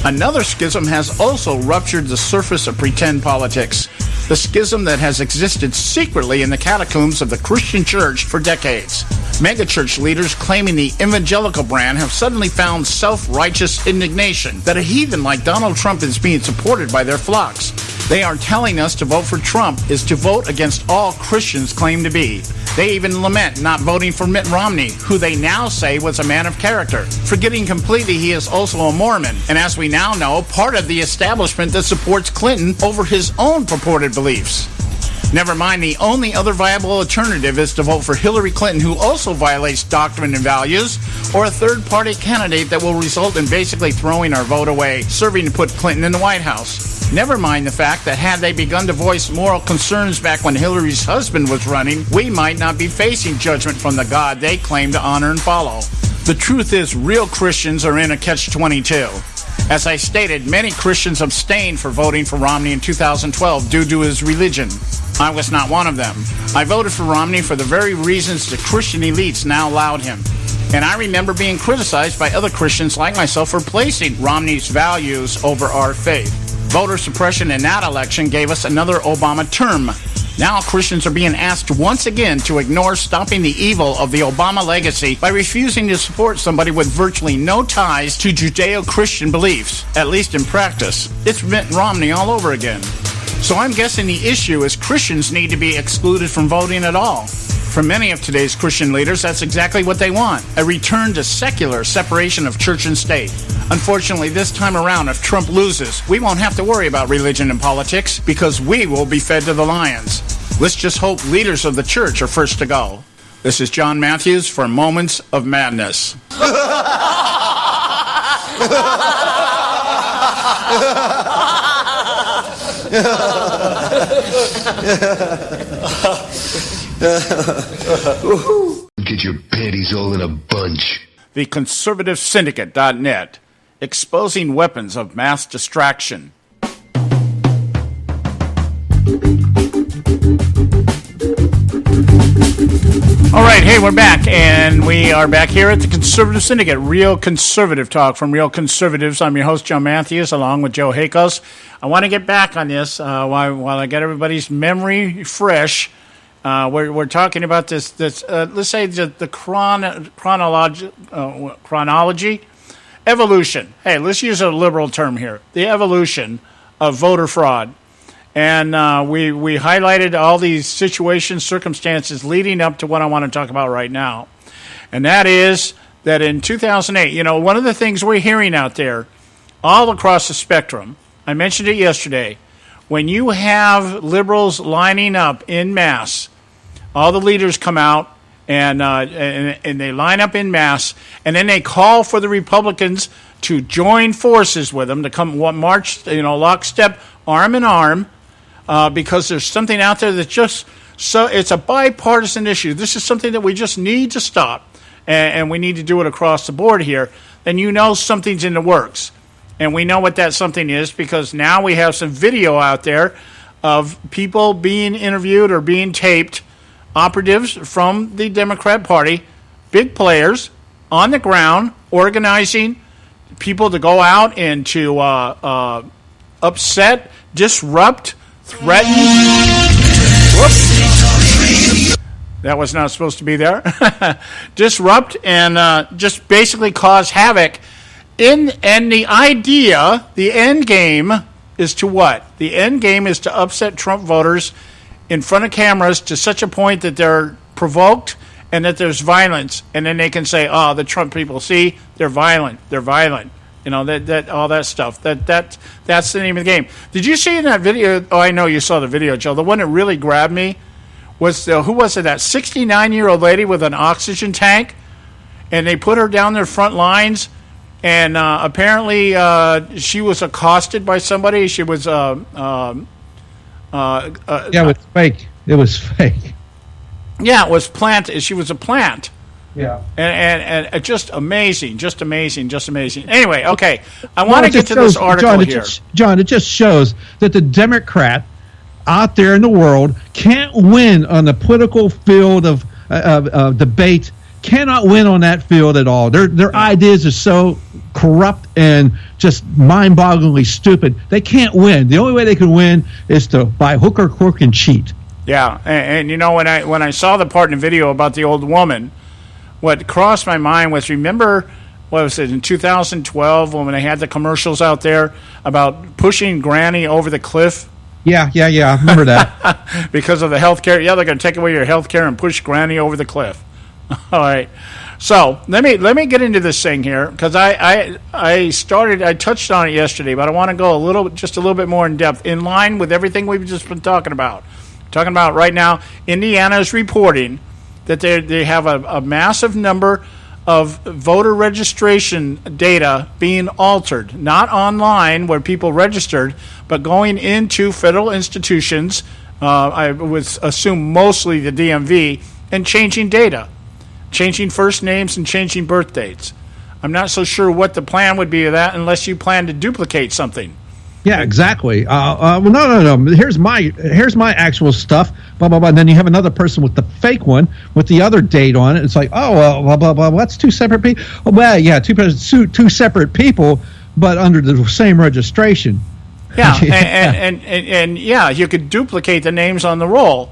Speaker 6: Another schism has also ruptured the surface of pretend politics. The schism that has existed secretly in the catacombs of the Christian church for decades. Megachurch leaders claiming the evangelical brand have suddenly found self-righteous indignation that a heathen like Donald Trump is being supported by their flocks. They are telling us to vote for Trump is to vote against all Christians claim to be. They even lament not voting for Mitt Romney, who they now say was a man of character, forgetting completely he is also a Mormon, and as we now know, part of the establishment that supports Clinton over his own purported beliefs. Never mind, the only other viable alternative is to vote for Hillary Clinton, who also violates doctrine and values, or a third-party candidate that will result in basically throwing our vote away, serving to put Clinton in the White House. Never mind the fact that had they begun to voice moral concerns back when Hillary's husband was running, we might not be facing judgment from the God they claim to honor and follow. The truth is, real Christians are in a catch-22. As I stated, many Christians abstained for voting for Romney in 2012 due to his religion. I was not one of them. I voted for Romney for the very reasons the Christian elites now laud him. And I remember being criticized by other Christians like myself for placing Romney's values over our faith. Voter suppression in that election gave us another Obama term. Now Christians are being asked once again to ignore stopping the evil of the Obama legacy by refusing to support somebody with virtually no ties to Judeo-Christian beliefs, at least in practice. It's Mitt Romney all over again. So I'm guessing the issue is Christians need to be excluded from voting at all. For many of today's Christian leaders, that's exactly what they want, a return to secular separation of church and state. Unfortunately, this time around, if Trump loses, we won't have to worry about religion and politics because we will be fed to the lions. Let's just hope leaders of the church are first to go. This is John Matthews for Moments of Madness.
Speaker 13: Get your panties all in a bunch.
Speaker 6: The Conservative Syndicate.net, exposing weapons of mass distraction. All right, hey, we're back, and we are back here at the Conservative Syndicate, Real Conservative Talk from Real Conservatives. I'm your host, John Matthews, along with Joe Hakos. I want to get back on this while I get everybody's memory fresh. We're talking about this let's say the chronology, evolution. Hey, let's use a liberal term here. The evolution of voter fraud. And we highlighted all these situations, circumstances leading up to what I want to talk about right now. And that is that in 2008, one of the things we're hearing out there all across the spectrum, I mentioned it yesterday, when you have liberals lining up en masse, all the leaders come out and they line up en masse, and then they call for the Republicans to join forces with them, to come march, lockstep, arm in arm, because there's something out there that's just so, it's a bipartisan issue. This is something that we just need to stop, and we need to do it across the board here. Then something's in the works. And we know what that something is because now we have some video out there of people being interviewed or being taped, operatives from the Democrat Party, big players on the ground, organizing people to go out and to upset, disrupt, threaten. Whoops. That was not supposed to be there. Disrupt and just basically cause havoc. And the idea, the end game is to what? The end game is to upset Trump voters in front of cameras to such a point that they're provoked and that there's violence. And then they can say, oh, the Trump people, see, they're violent. They're violent. That all that stuff. That's the name of the game. Did you see in that video? Oh, I know you saw the video, Joe. The one that really grabbed me was, who was it, that 69-year-old lady with an oxygen tank? And they put her down their front lines. And apparently she was accosted by somebody. She was... yeah,
Speaker 7: it was fake. It was fake.
Speaker 6: Yeah, it was plant. She was a plant.
Speaker 7: Yeah.
Speaker 6: And just amazing. Anyway, okay. I want to get to this article here.
Speaker 7: John, it just shows that the Democrat out there in the world can't win on the political field of debate, cannot win on that field at all. Their ideas are so corrupt and just mind-bogglingly stupid. They can't win. The only way they can win is to by hook or crook and cheat.
Speaker 6: Yeah, and when I saw the part in the video about the old woman, what crossed my mind was, remember, what was it, in 2012 when they had the commercials out there about pushing Granny over the cliff?
Speaker 7: Yeah, I remember that.
Speaker 6: Because of the health care. Yeah, they're going to take away your health care and push Granny over the cliff. All right. So let me get into this thing here, because I touched on it yesterday, but I want to go a little bit more in depth, in line with everything we've just been talking about. Talking about right now, Indiana is reporting that they have a massive number of voter registration data being altered, not online where people registered, but going into federal institutions. I would assume mostly the DMV, and changing data. Changing first names and changing birth dates. I'm not so sure what the plan would be of that unless you plan to duplicate something.
Speaker 7: Yeah, exactly. No. Here's my actual stuff. Blah blah blah. And then you have another person with the fake one with the other date on it. It's like, oh well, blah blah blah. That's two separate people. Oh, well, yeah, two separate people, but under the same registration.
Speaker 6: Yeah, and yeah, you could duplicate the names on the roll.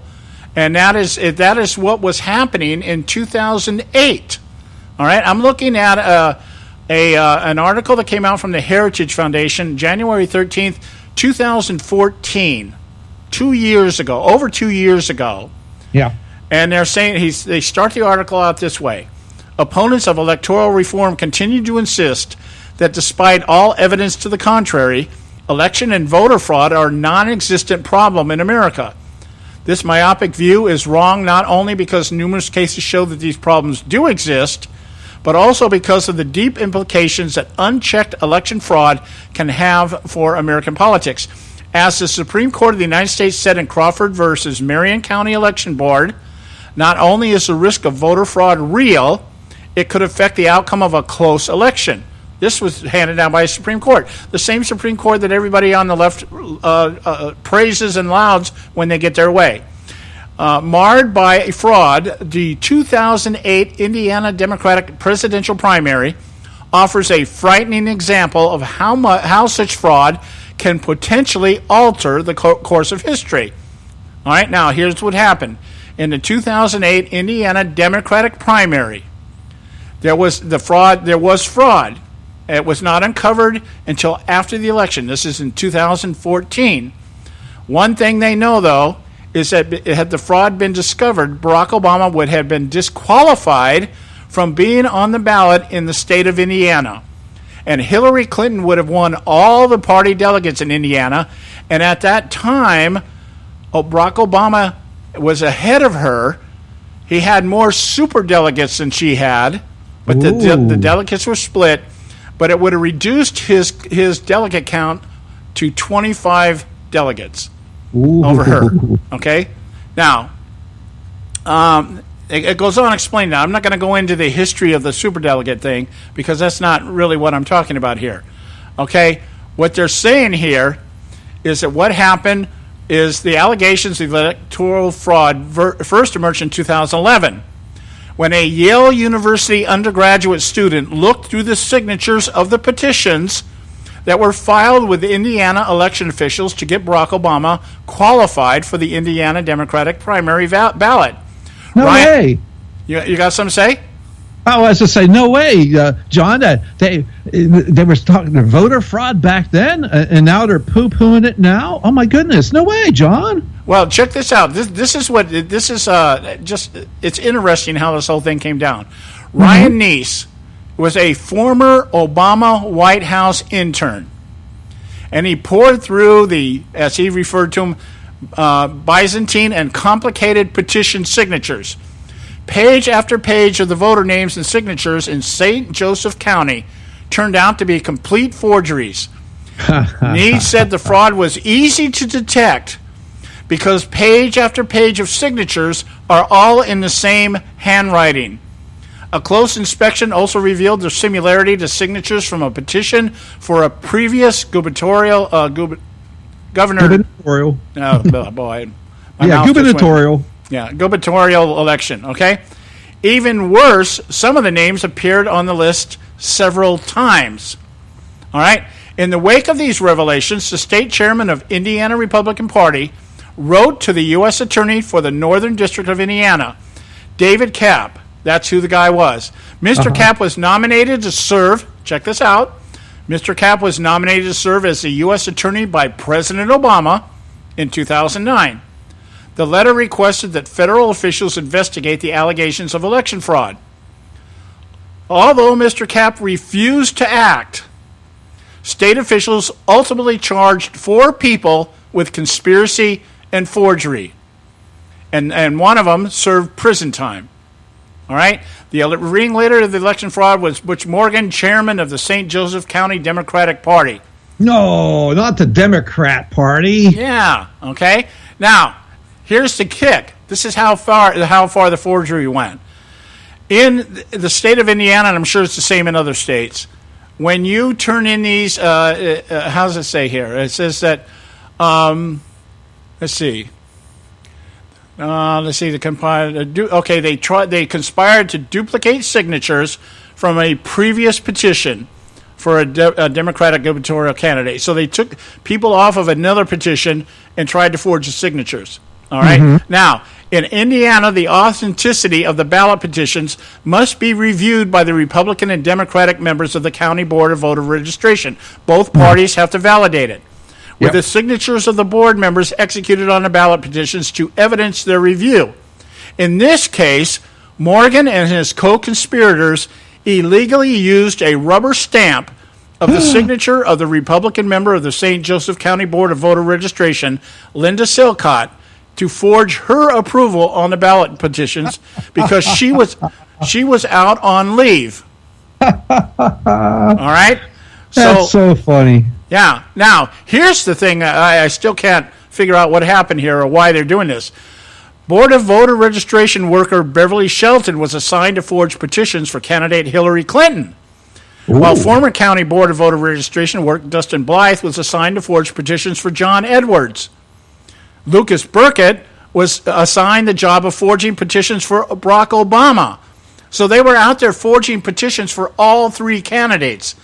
Speaker 6: And that is what was happening in 2008. All right, I'm looking at an article that came out from the Heritage Foundation, January 13th, 2014, 2 years ago, over 2 years ago.
Speaker 7: Yeah.
Speaker 6: And they're saying, they start the article out this way. Opponents of electoral reform continue to insist that despite all evidence to the contrary, election and voter fraud are a non-existent problem in America. This myopic view is wrong not only because numerous cases show that these problems do exist, but also because of the deep implications that unchecked election fraud can have for American politics. As the Supreme Court of the United States said in Crawford versus Marion County Election Board, not only is the risk of voter fraud real, it could affect the outcome of a close election. This was handed down by the Supreme Court, the same Supreme Court that everybody on the left praises and lauds when they get their way. Marred by fraud, the 2008 Indiana Democratic presidential primary offers a frightening example of how such fraud can potentially alter the course of history. All right, now here's what happened. In the 2008 Indiana Democratic primary, there was fraud. It was not uncovered until after the election. This is in 2014. One thing they know, though, is that had the fraud been discovered, Barack Obama would have been disqualified from being on the ballot in the state of Indiana. And Hillary Clinton would have won all the party delegates in Indiana. And at that time, Barack Obama was ahead of her. He had more super delegates than she had, but the delegates were split. But it would have reduced his delegate count to 25 delegates over her. Okay? Now, it goes on explaining that. I'm not going to go into the history of the superdelegate thing because that's not really what I'm talking about here. Okay? What they're saying here is that what happened is the allegations of electoral fraud first emerged in 2011 when a Yale University undergraduate student looked through the signatures of the petitions that were filed with the Indiana election officials to get Barack Obama qualified for the Indiana Democratic primary ballot.
Speaker 7: No way.
Speaker 6: You got something to say?
Speaker 7: Oh, I was to say, no way, John. They were talking to voter fraud back then, and now they're poo-pooing it now. Oh my goodness, no way, John.
Speaker 6: Well, check this out. This is just it's interesting how this whole thing came down. Ryan Neese was a former Obama White House intern, and he poured through the, as he referred to them, Byzantine and complicated petition signatures. Page after page of the voter names and signatures in St. Joseph County turned out to be complete forgeries. Neese said the fraud was easy to detect because page after page of signatures are all in the same handwriting. A close inspection also revealed the similarity to signatures from a petition for a previous gubernatorial.
Speaker 7: Gubernatorial.
Speaker 6: Oh, boy.
Speaker 7: Gubernatorial.
Speaker 6: Yeah, gubernatorial election, okay? Even worse, some of the names appeared on the list several times. All right? In the wake of these revelations, the state chairman of Indiana Republican Party wrote to the U.S. Attorney for the Northern District of Indiana, David Kapp. That's who the guy was. Mr. Kapp was nominated to serve, check this out, Mr. Kapp was nominated to serve as the U.S. Attorney by President Obama in 2009. The letter requested that federal officials investigate the allegations of election fraud. Although Mr. Kapp refused to act, state officials ultimately charged 4 people with conspiracy and forgery. And one of them served prison time. All right? The ringleader of the election fraud was Butch Morgan, chairman of the St. Joseph County Democratic Party.
Speaker 7: No, not the Democrat Party.
Speaker 6: Yeah, okay? Now, here's the kick. This is how far the forgery went. In the state of Indiana, and I'm sure it's the same in other states, when you turn in these, how does it say here? It says that, let's see. They conspired to duplicate signatures from a previous petition for a Democratic gubernatorial candidate. So they took people off of another petition and tried to forge the signatures. All right? Now, in Indiana, the authenticity of the ballot petitions must be reviewed by the Republican and Democratic members of the County Board of Voter Registration. Both parties have to validate it, with the signatures of the board members executed on the ballot petitions to evidence their review. In this case, Morgan and his co-conspirators illegally used a rubber stamp of the signature of the Republican member of the St. Joseph County Board of Voter Registration, Linda Silcott, to forge her approval on the ballot petitions because she was out on leave. All right?
Speaker 7: That's so funny.
Speaker 6: Yeah. Now, here's the thing. I still can't figure out what happened here or why they're doing this. Board of Voter Registration worker Beverly Shelton was assigned to forge petitions for candidate Hillary Clinton. While former County Board of Voter Registration worker Dustin Blythe was assigned to forge petitions for John Edwards. Lucas Burkett was assigned the job of forging petitions for Barack Obama. So they were out there forging petitions for all 3 candidates.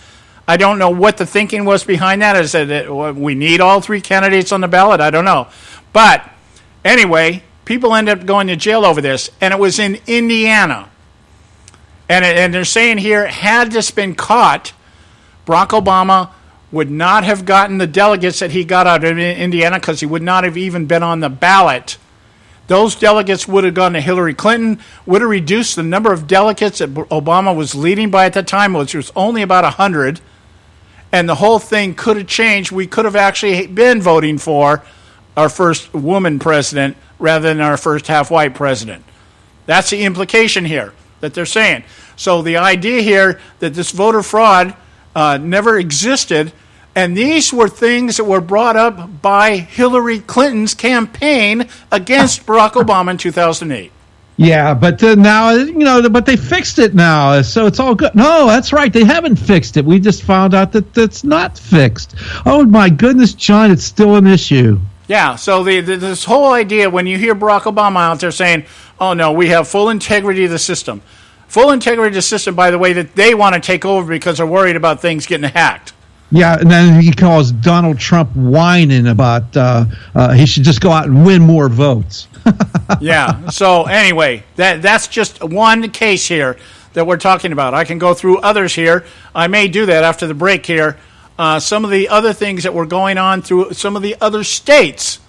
Speaker 6: I don't know what the thinking was behind that. I said that we need all 3 candidates on the ballot. I don't know. But anyway, people end up going to jail over this, and it was in Indiana. And they're saying here, had this been caught, Barack Obama would not have gotten the delegates that he got out of Indiana because he would not have even been on the ballot. Those delegates would have gone to Hillary Clinton, would have reduced the number of delegates that Obama was leading by at the time, which was only about 100, and the whole thing could have changed. We could have actually been voting for our first woman president rather than our first half-white president. That's the implication here that they're saying. So the idea here that this voter fraud never existed, and these were things that were brought up by Hillary Clinton's campaign against Barack Obama in 2008.
Speaker 7: Yeah, but now, but they fixed it now, so it's all good. No, that's right. They haven't fixed it. We just found out that that's not fixed. Oh, my goodness, John, it's still an issue.
Speaker 6: Yeah, so this whole idea, when you hear Barack Obama out there saying, oh, no, we have full integrity of the system. Full integrity of the system, by the way, that they want to take over because they're worried about things getting hacked.
Speaker 7: Yeah, and then he calls Donald Trump whining about he should just go out and win more votes.
Speaker 6: Yeah, so anyway, that's just one case here that we're talking about. I can go through others here. I may do that after the break here. Some of the other things that were going on through some of the other states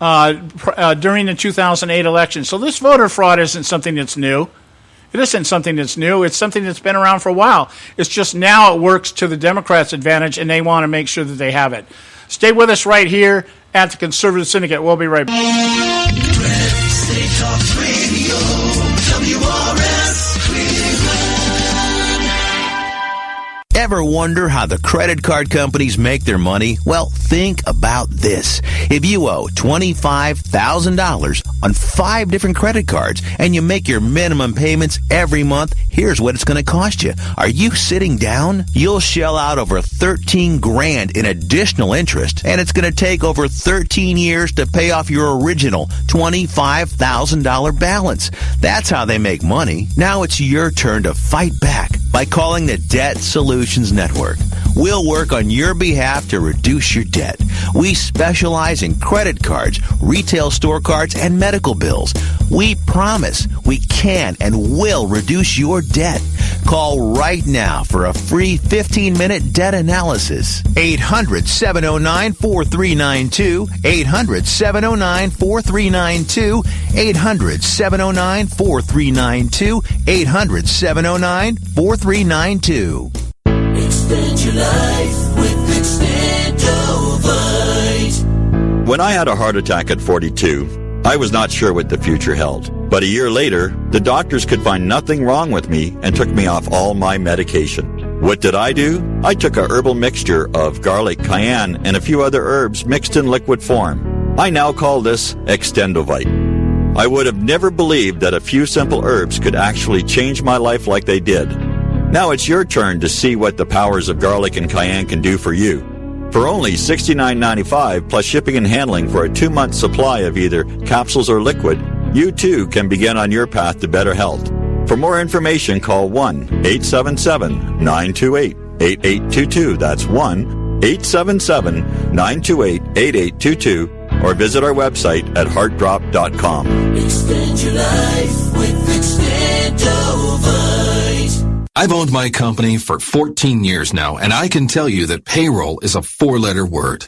Speaker 6: during the 2008 election. So this voter fraud isn't something that's new. It isn't something that's new. It's something that's been around for a while. It's just now it works to the Democrats' advantage, and they want to make sure that they have it. Stay with us right here at the Conservative Syndicate. We'll be right back.
Speaker 15: State Talk Radio, WRS Cleveland.
Speaker 14: Ever wonder how the credit card companies make their money? Well, think about this. If you owe $25,000 on 5 different credit cards and you make your minimum payments every month, here's what it's going to cost you. Are you sitting down? You'll shell out over $13,000 in additional interest, and it's going to take over 13 years to pay off your original $25,000 balance. That's how they make money. Now it's your turn to fight back by calling the Debt Solutions Network. We'll work on your behalf to reduce your debt. We specialize in credit cards, retail store cards, and medical bills. We promise we can and will reduce your debt. Call right now for a free 15-minute debt analysis. 800-709-4392. 800-709-4392. 800-709-4392. 800-709-4392.
Speaker 15: Extend your life with Extendovite.
Speaker 16: When I had a heart attack at 42, I was not sure what the future held. But a year later, the doctors could find nothing wrong with me and took me off all my medication. What did I do? I took a herbal mixture of garlic, cayenne, and a few other herbs mixed in liquid form. I now call this Extendovite. I would have never believed that a few simple herbs could actually change my life like they did. Now it's your turn to see what the powers of garlic and cayenne can do for you. For only $69.95 plus shipping and handling for a 2-month supply of either capsules or liquid, you too can begin on your path to better health. For more information, call 1-877-928-8822. That's 1-877-928-8822. Or visit our website at heartdrop.com.
Speaker 15: Extend your life with Extendovite.
Speaker 17: I've owned my company for 14 years now, and I can tell you that payroll is a 4-letter word.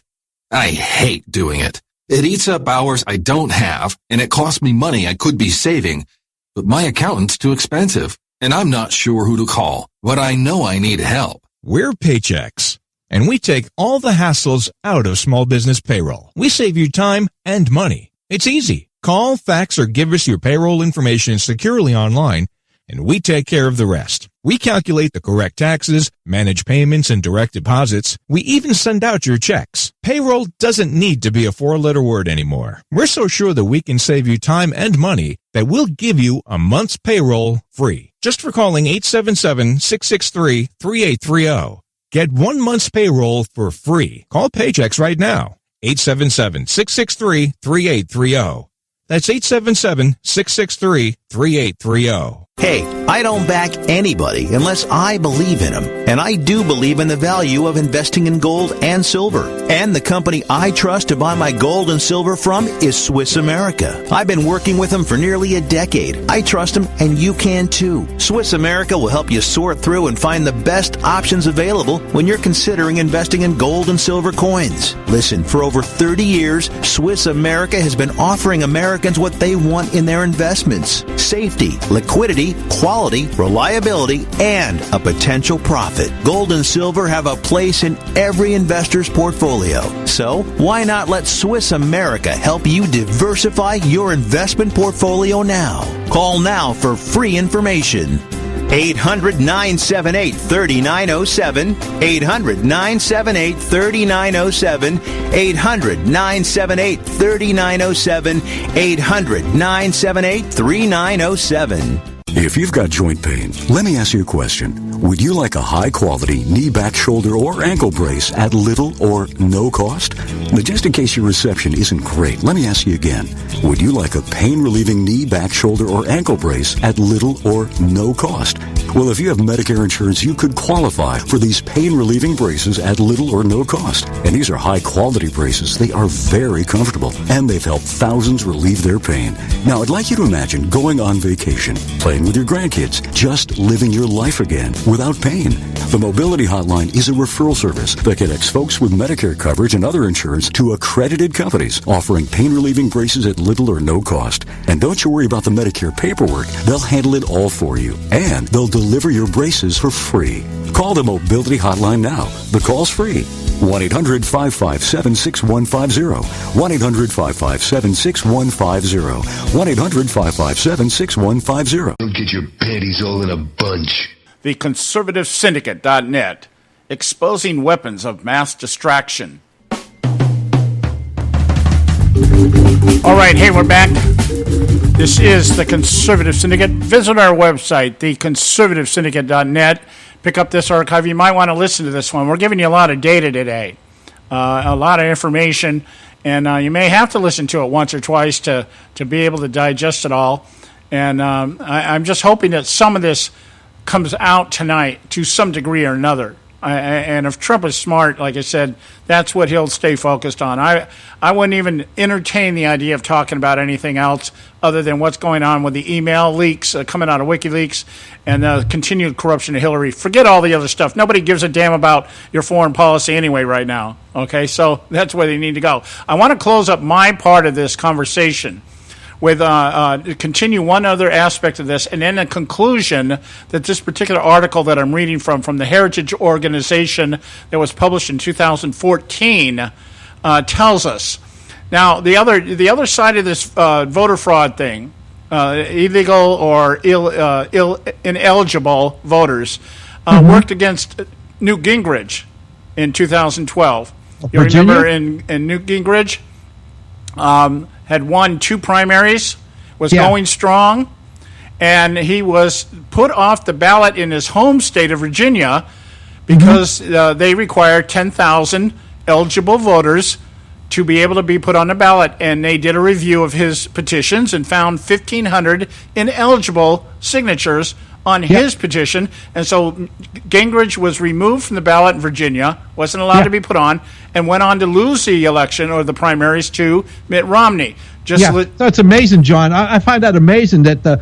Speaker 17: I hate doing it. It eats up hours I don't have, and it costs me money I could be saving. But my accountant's too expensive, and I'm not sure who to call, but I know I need help.
Speaker 18: We're Paychex, and we take all the hassles out of small business payroll. We save you time and money. It's easy. Call, fax, or give us your payroll information securely online, and we take care of the rest. We calculate the correct taxes, manage payments and direct deposits. We even send out your checks. Payroll doesn't need to be a 4-letter word anymore. We're so sure that we can save you time and money that we'll give you a month's payroll free. Just for calling 877-663-3830. Get 1 month's payroll for free. Call Paychex right now. 877-663-3830. That's 877-663-3830.
Speaker 14: Hey, I don't back anybody unless I believe in them. And I do believe in the value of investing in gold and silver. And the company I trust to buy my gold and silver from is Swiss America. I've been working with them for nearly a decade. I trust them, and you can too. Swiss America will help you sort through and find the best options available when you're considering investing in gold and silver coins. Listen, for over 30 years, Swiss America has been offering Americans what they want in their investments: safety, liquidity, quality, reliability, and a potential profit. Gold and silver have a place in every investor's portfolio. So, why not let Swiss America help you diversify your investment portfolio now? Call now for free information. 800-978-3907, 800-978-3907, 800-978-3907, 800-978-3907.
Speaker 19: If you've got joint pain, let me ask you a question. Would you like a high-quality knee, back, shoulder, or ankle brace at little or no cost? Now, just in case your reception isn't great, let me ask you again. Would you like a pain-relieving knee, back, shoulder, or ankle brace at little or no cost? Well, if you have Medicare insurance, you could qualify for these pain-relieving braces at little or no cost. And these are high-quality braces. They are very comfortable, and they've helped thousands relieve their pain. Now, I'd like you to imagine going on vacation, playing with your grandkids, just living your life again without pain. The Mobility Hotline is a referral service that connects folks with Medicare coverage and other insurance to accredited companies offering pain-relieving braces at little or no cost. And don't you worry about the Medicare paperwork. They'll handle it all for you. And they'll deliver your braces for free. Call the Mobility Hotline now. The call's free. 1-800-557-6150. 1-800-557-6150. 1-800-557-6150.
Speaker 13: Don't get your panties all in a bunch.
Speaker 6: The Conservative Syndicate.net, exposing weapons of mass distraction. All right, hey, we're back. This is the Conservative Syndicate. Visit our website, theconservativesyndicate.net. Pick up this archive. You might want to listen to this one. We're giving you a lot of data today, a lot of information, and you may have to listen to it once or twice to be able to digest it all. And I'm just hoping that some of this comes out tonight to some degree or another. And if Trump is smart, like I said, that's what he'll stay focused on. I wouldn't even entertain the idea of talking about anything else other than what's going on with the email leaks coming out of WikiLeaks and the continued corruption of Hillary. Forget all the other stuff. Nobody gives a damn about your foreign policy anyway right now. Okay, so that's where they need to go. I want to close up my part of this conversation with continue one other aspect of this, and then a conclusion that this particular article that I'm reading from the Heritage Organization that was published in 2014 tells us. Now, the other side of this voter fraud thing, illegal or ineligible voters, worked against Newt Gingrich in 2012. You
Speaker 7: Virginia?
Speaker 6: remember in Newt Gingrich? Had won 2 primaries, was going strong, and he was put off the ballot in his home state of Virginia because they require 10,000 eligible voters to be able to be put on the ballot. And they did a review of his petitions and found 1,500 ineligible signatures on his petition. And so Gingrich was removed from the ballot in Virginia, wasn't allowed to be put on, and went on to lose the election or the primaries to Mitt Romney.
Speaker 7: That's amazing, John. I find that amazing that the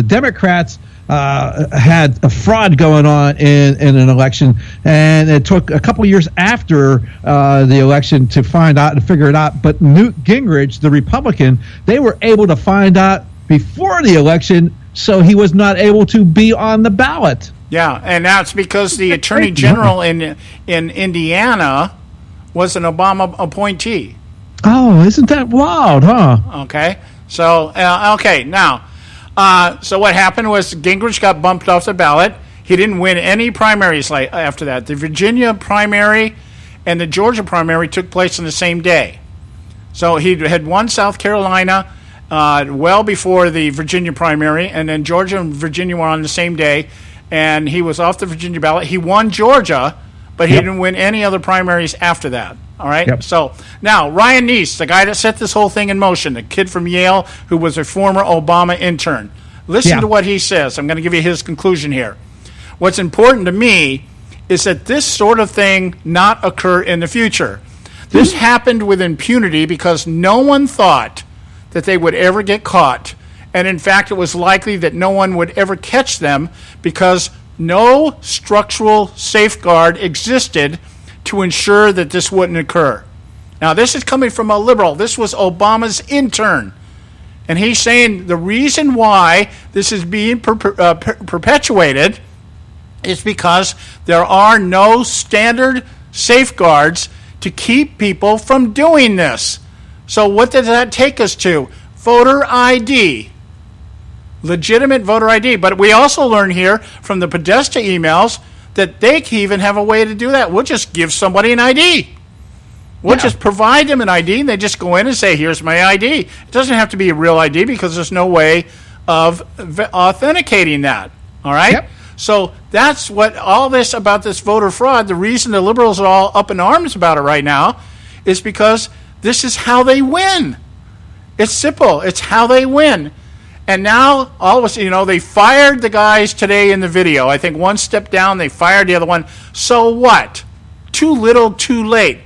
Speaker 7: Democrats had a fraud going on in an election, and it took a couple years after the election to find out and figure it out. But Newt Gingrich, the Republican, they were able to find out before the election, so he was not able to be on the ballot.
Speaker 6: Yeah, and that's because the Attorney General in Indiana was an Obama appointee.
Speaker 7: Oh, isn't that wild, huh?
Speaker 6: Okay, so now, so what happened was Gingrich got bumped off the ballot. He didn't win any primaries after that. The Virginia primary and the Georgia primary took place on the same day. So he had won South Carolina well before the Virginia primary, and then Georgia and Virginia were on the same day, and he was off the Virginia ballot. He won Georgia, but he didn't win any other primaries after that. All right. So now Ryan Neese, the guy that set this whole thing in motion, the kid from Yale who was a former Obama intern. Listen to what he says. I'm going to give you his conclusion here. What's important to me is that this sort of thing not occur in the future. This happened with impunity because no one thought that they would ever get caught. And in fact, it was likely that no one would ever catch them because no structural safeguard existed to ensure that this wouldn't occur. Now, this is coming from a liberal. This was Obama's intern. And he's saying the reason why this is being perpetuated is because there are no standard safeguards to keep people from doing this. So what does that take us to? Voter ID. Legitimate voter ID. But we also learn here from the Podesta emails that they can even have a way to do that. We'll just give somebody an ID. We'll just provide them an ID, and they just go in and say, here's my ID. It doesn't have to be a real ID because there's no way of authenticating that. All right? Yep. So that's what all this about this voter fraud, the reason the liberals are all up in arms about it right now is because this is how they win. It's simple. It's how they win. And now, all of a sudden, they fired the guys today in the video. I think one step down, they fired the other one. So what? Too little, too late.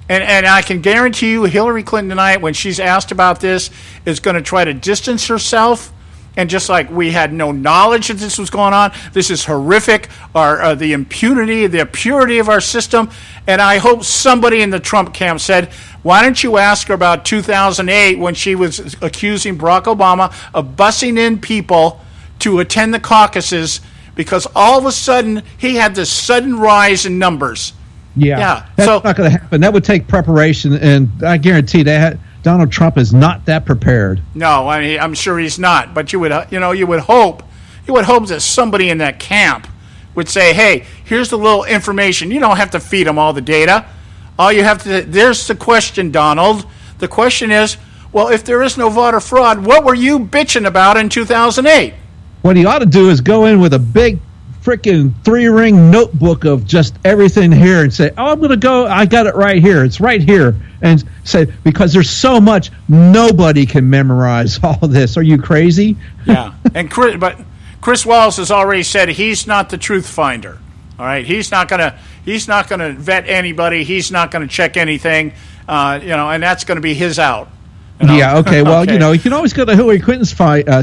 Speaker 6: And I can guarantee you Hillary Clinton tonight, when she's asked about this, is going to try to distance herself. And just like we had no knowledge that this was going on, this is horrific, the impunity, the purity of our system. And I hope somebody in the Trump camp said, why don't you ask her about 2008 when she was accusing Barack Obama of bussing in people to attend the caucuses because all of a sudden he had this sudden rise in numbers.
Speaker 7: Yeah. That's not going to happen. That would take preparation, and I guarantee Donald Trump is not that prepared.
Speaker 6: No, I'm sure he's not. But you would hope that somebody in that camp would say, "Hey, here's the little information. You don't have to feed them all the data. All you have to." There's the question, Donald. The question is, well, if there is no voter fraud, what were you bitching about in 2008?
Speaker 7: What he ought to do is go in with a big freaking 3-ring notebook of just everything here and say, I'm going to go, I got it right here. It's right here. And say, because there's so much, nobody can memorize all of this. Are you crazy?
Speaker 6: Yeah. But Chris Wallace has already said he's not the truth finder. All right. He's not going to vet anybody. He's not going to check anything, and that's going to be his out.
Speaker 7: Yeah. Okay. Well, okay. You can always go to Hillary Clinton's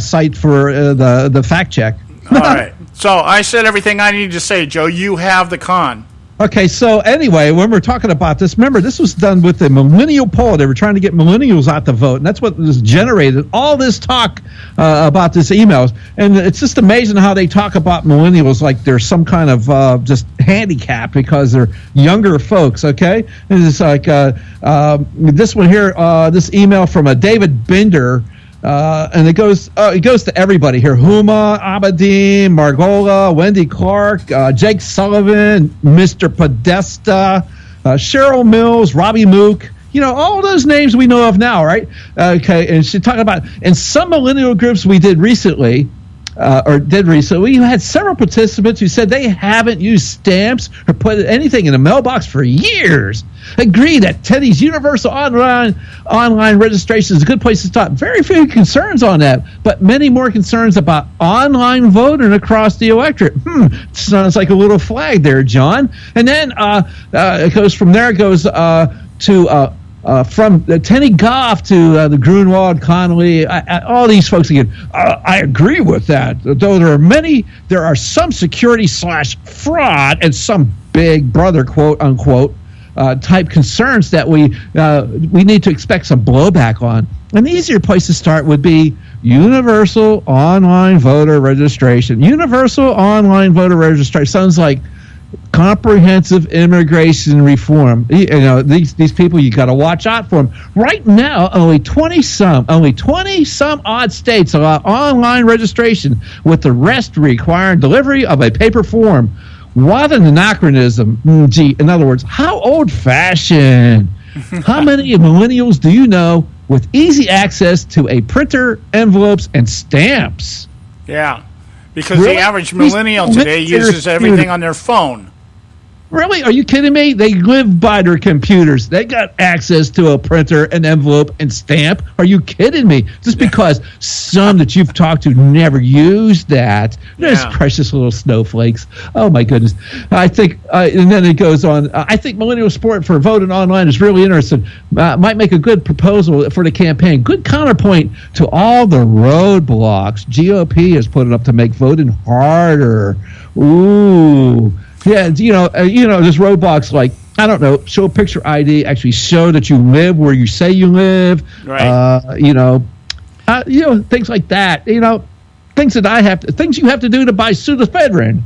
Speaker 7: site for the fact check.
Speaker 6: All right. So I said everything I need to say, Joe. You have the con.
Speaker 7: Okay, so anyway, when we're talking about this, remember, this was done with the millennial poll. They were trying to get millennials out to vote, and that's what was generated all this talk about this emails. And it's just amazing how they talk about millennials like they're some kind of just handicap because they're younger folks, okay? And it's like this one here, this email from a David Binder, and it goes to everybody here. Huma, Abedin, Margola, Wendy Clark, Jake Sullivan, Mr. Podesta, Cheryl Mills, Robbie Mook. All those names we know of now, right? Okay, and she's talking about, in some millennial groups we did recently, we had several participants who said they haven't used stamps or put anything in a mailbox for years. Agree that Teddy's universal online registration is a good place to start. Very few concerns on that, but many more concerns about online voting across the electorate. Sounds like a little flag there, John. And then it goes from there. It goes to from Tenny Goff to the Grunwald, Connolly, all these folks again. I agree with that. Though there are some security / fraud and some big brother, quote unquote, type concerns that we need to expect some blowback on. An easier place to start would be universal online voter registration. Universal online voter registration sounds like comprehensive immigration reform. These people, you got to watch out for them. Right now, only 20 some odd states allow online registration, with the rest requiring delivery of a paper form. What an anachronism. In other words, how old-fashioned. How many millennials do you know with easy access to a printer, envelopes, and stamps?
Speaker 6: Yeah, because the average millennial today uses everything on their phone.
Speaker 7: Really? Are you kidding me? They live by their computers. They got access to a printer, an envelope, and stamp. Are you kidding me? Just because some that you've talked to never used that. There's precious little snowflakes. Oh, my goodness. I think, and then it goes on, I think millennial support for voting online is really interesting. Might make a good proposal for the campaign. Good counterpoint to all the roadblocks GOP has put up to make voting harder. Ooh. Yeah, there's roadblocks like, I don't know, show picture ID, actually show that you live where you say you live. Right. Things like that. Things you have to do to buy pseudoephedrine.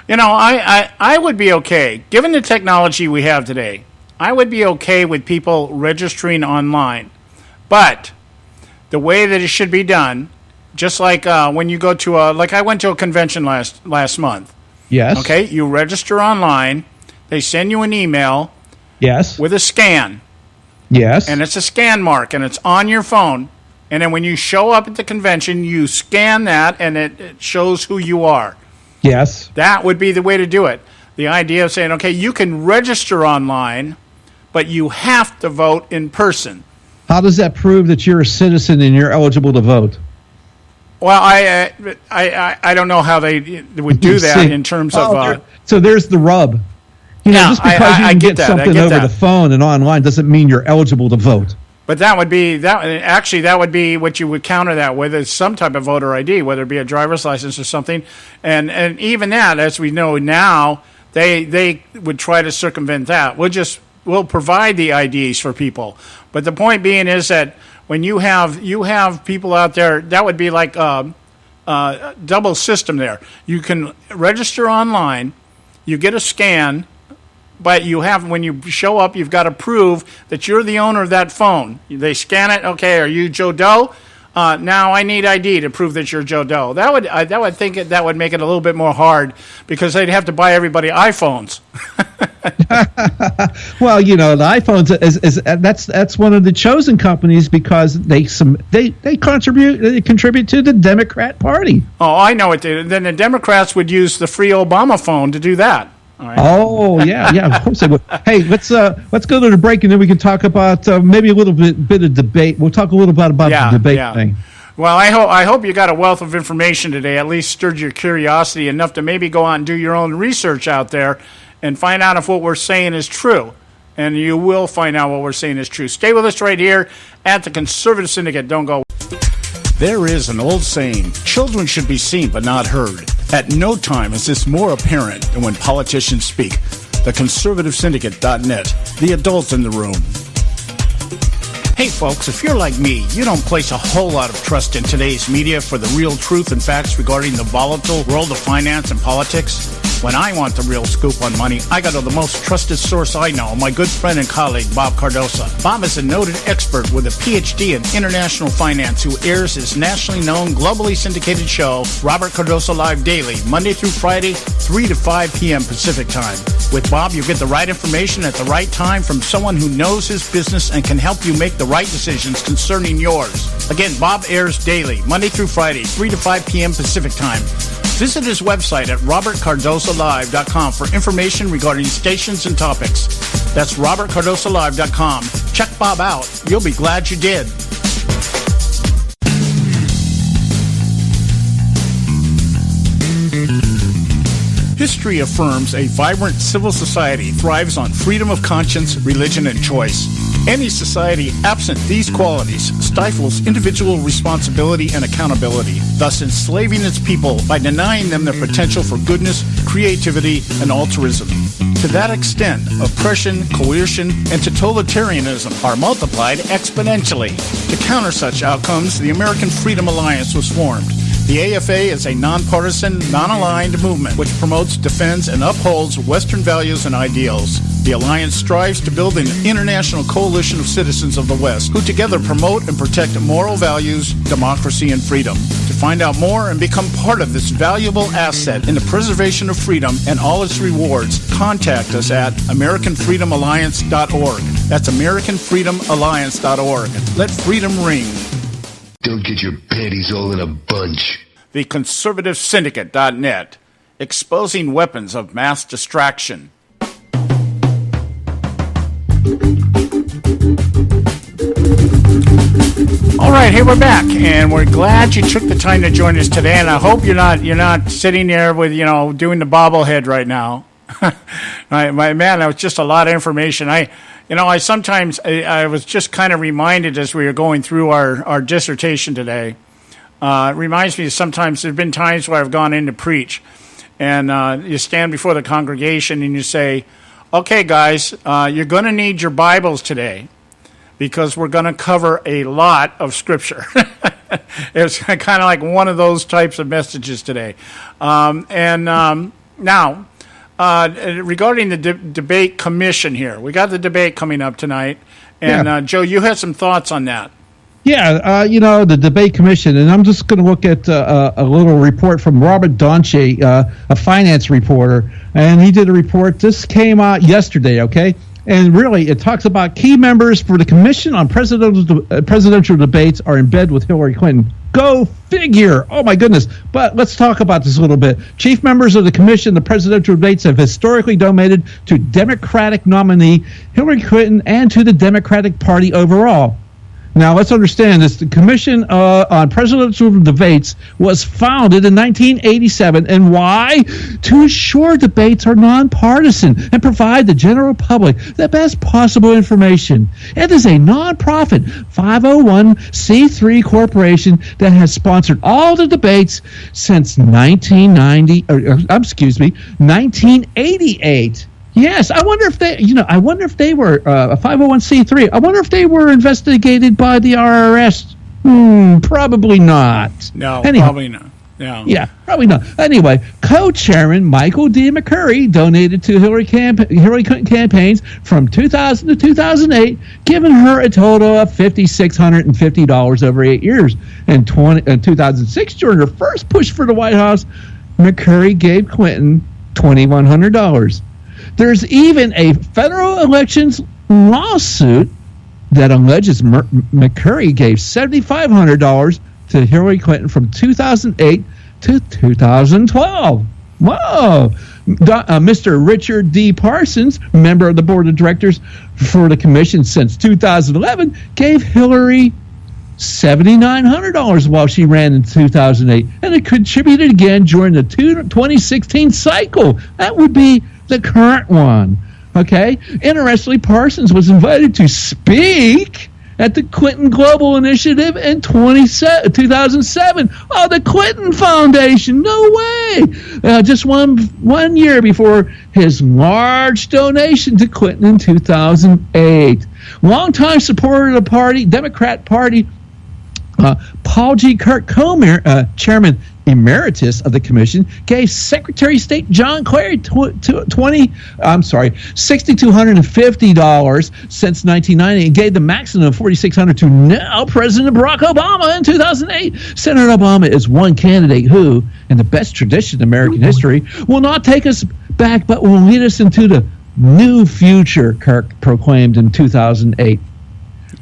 Speaker 6: I would be okay, given the technology we have today, I would be okay with people registering online. But the way that it should be done, just like when you go to I went to a convention last month.
Speaker 7: Yes.
Speaker 6: Okay, you register online. They send you an email.
Speaker 7: Yes.
Speaker 6: With a scan.
Speaker 7: Yes.
Speaker 6: And it's a scan mark, and it's on your phone. And then when you show up at the convention, you scan that, and it shows who you are.
Speaker 7: Yes.
Speaker 6: That would be the way to do it. The idea of saying, okay, you can register online, but you have to vote in person.
Speaker 7: How does that prove that you're a citizen and you're eligible to vote?
Speaker 6: Well, I don't know how they would do that in terms of.
Speaker 7: So there's the rub. Just because you can get something over the phone and online doesn't mean you're eligible to vote.
Speaker 6: But that would be that would be what you would counter that with, is some type of voter ID, whether it be a driver's license or something. And even that, as we know now, they would try to circumvent that. We'll provide the IDs for people. But the point being is that when you have people out there, that would be like a double system there. You can register online, you get a scan, but when you show up, you've got to prove that you're the owner of that phone. They scan it. Okay, are you Joe Doe? Now I need ID to prove that you're Joe Doe. That would make it a little bit more hard, because they'd have to buy everybody iPhones.
Speaker 7: Well, the iPhones that's one of the chosen companies because they contribute to the Democrat Party.
Speaker 6: Oh, I know it. Then the Democrats would use the free Obama phone to do that. All right.
Speaker 7: Oh yeah, of course they would. Hey, let's go to the break, and then we can talk about maybe a little bit of debate. We'll talk a little bit about the debate thing.
Speaker 6: Well, I hope you got a wealth of information today. At least stirred your curiosity enough to maybe go out and do your own research out there and find out if what we're saying is true. And you will find out what we're saying is true. Stay with us right here at the Conservative Syndicate. Don't go. There is an old saying, children should be seen but not heard. At no time is this more apparent than when politicians speak. TheConservativeSyndicate.net, the adult in the room. Hey folks, if you're like me, you don't place a whole lot of trust in today's media for the real truth and facts regarding the volatile world of finance and politics. When I want the real scoop on money, I go to the most trusted source I know, my good friend and colleague, Bob Cardoso. Bob is a noted expert with a PhD in international finance who airs his nationally known, globally syndicated show, Robert Cardoso Live Daily, Monday through Friday, 3 to 5 p.m. Pacific Time. With Bob, you get the right information at the right time from someone who knows his business and can help you make the right decisions concerning yours. Again, Bob airs daily, Monday through Friday, 3 to 5 p.m. Pacific Time. Visit his website at robertcardosolive.com for information regarding stations and topics. That's robertcardosolive.com. Check Bob out. You'll be glad you did. History affirms a vibrant civil society thrives on freedom of conscience, religion, and choice. Any society absent these qualities stifles individual responsibility and accountability, thus enslaving its people by denying them their potential for goodness, creativity, and altruism. To that extent, oppression, coercion, and totalitarianism are multiplied exponentially. To counter such outcomes, the American Freedom Alliance was formed. The AFA is a nonpartisan, non-aligned movement which promotes, defends, and upholds Western values and ideals. The Alliance strives to build an international coalition of citizens of the West who together promote and protect moral values, democracy, and freedom. To find out more and become part of this valuable asset in the preservation of freedom and all its rewards, contact us at AmericanFreedomAlliance.org. That's AmericanFreedomAlliance.org. Let freedom ring.
Speaker 13: Don't get your panties all in a bunch.
Speaker 6: The ConservativeSyndicate.net, exposing weapons of mass distraction. All right, hey, we're back, and we're glad you took the time to join us today. And I hope you're not sitting there with doing the bobblehead right now. Man, that was just a lot of information. I was just kind of reminded as we were going through our dissertation today. It reminds me sometimes there've been times where I've gone in to preach, and you stand before the congregation and you say, "Okay, guys, you're going to need your Bibles today, because we're going to cover a lot of Scripture." It's kind of like one of those types of messages today. Now, regarding the debate commission here, we got the debate coming up tonight. And, Joe, you had some thoughts on that.
Speaker 7: Yeah, the debate commission, and I'm just going to look at a little report from Robert Donche, a finance reporter, and he did a report. This came out yesterday, okay? And really, it talks about key members for the Commission on Presidential Debates are in bed with Hillary Clinton. Go figure. Oh, my goodness. But let's talk about this a little bit. Chief members of the Commission, the presidential debates have historically donated to Democratic nominee Hillary Clinton and to the Democratic Party overall. Now, let's understand this. The Commission on Presidential Debates was founded in 1987. And why? To ensure debates are nonpartisan and provide the general public the best possible information. It is a nonprofit 501c3 corporation that has sponsored all the debates since 1988. Yes, I wonder if they were a 501c3. I wonder if they were investigated by the IRS. Probably not.
Speaker 6: No, probably not. No.
Speaker 7: Yeah, probably not. Anyway, co-chairman Michael D. McCurry donated to Hillary Clinton campaigns from 2000 to 2008, giving her a total of $5,650 over 8 years. In 2006, during her first push for the White House, McCurry gave Clinton $2,100. There's even a federal elections lawsuit that alleges McCurry gave $7,500 to Hillary Clinton from 2008 to 2012. Whoa! Mr. Richard D. Parsons, member of the board of directors for the commission since 2011, gave Hillary $7,900 while she ran in 2008, and it contributed again during the 2016 cycle. That would be the current one. Okay? Interestingly, Parsons was invited to speak at the Clinton Global Initiative in 2007. Oh, the Clinton Foundation. No way. Just one year before his large donation to Clinton in 2008. Longtime supporter of the party, Democrat Party, Paul G. Kirk, chairman emeritus of the commission, gave Secretary of State John Kerry $6,250 since 1990, and gave the maximum of $4,600 to now President Barack Obama in 2008. Senator Obama is one candidate who, in the best tradition of American history, will not take us back, but will lead us into the new future, Kirk proclaimed in 2008.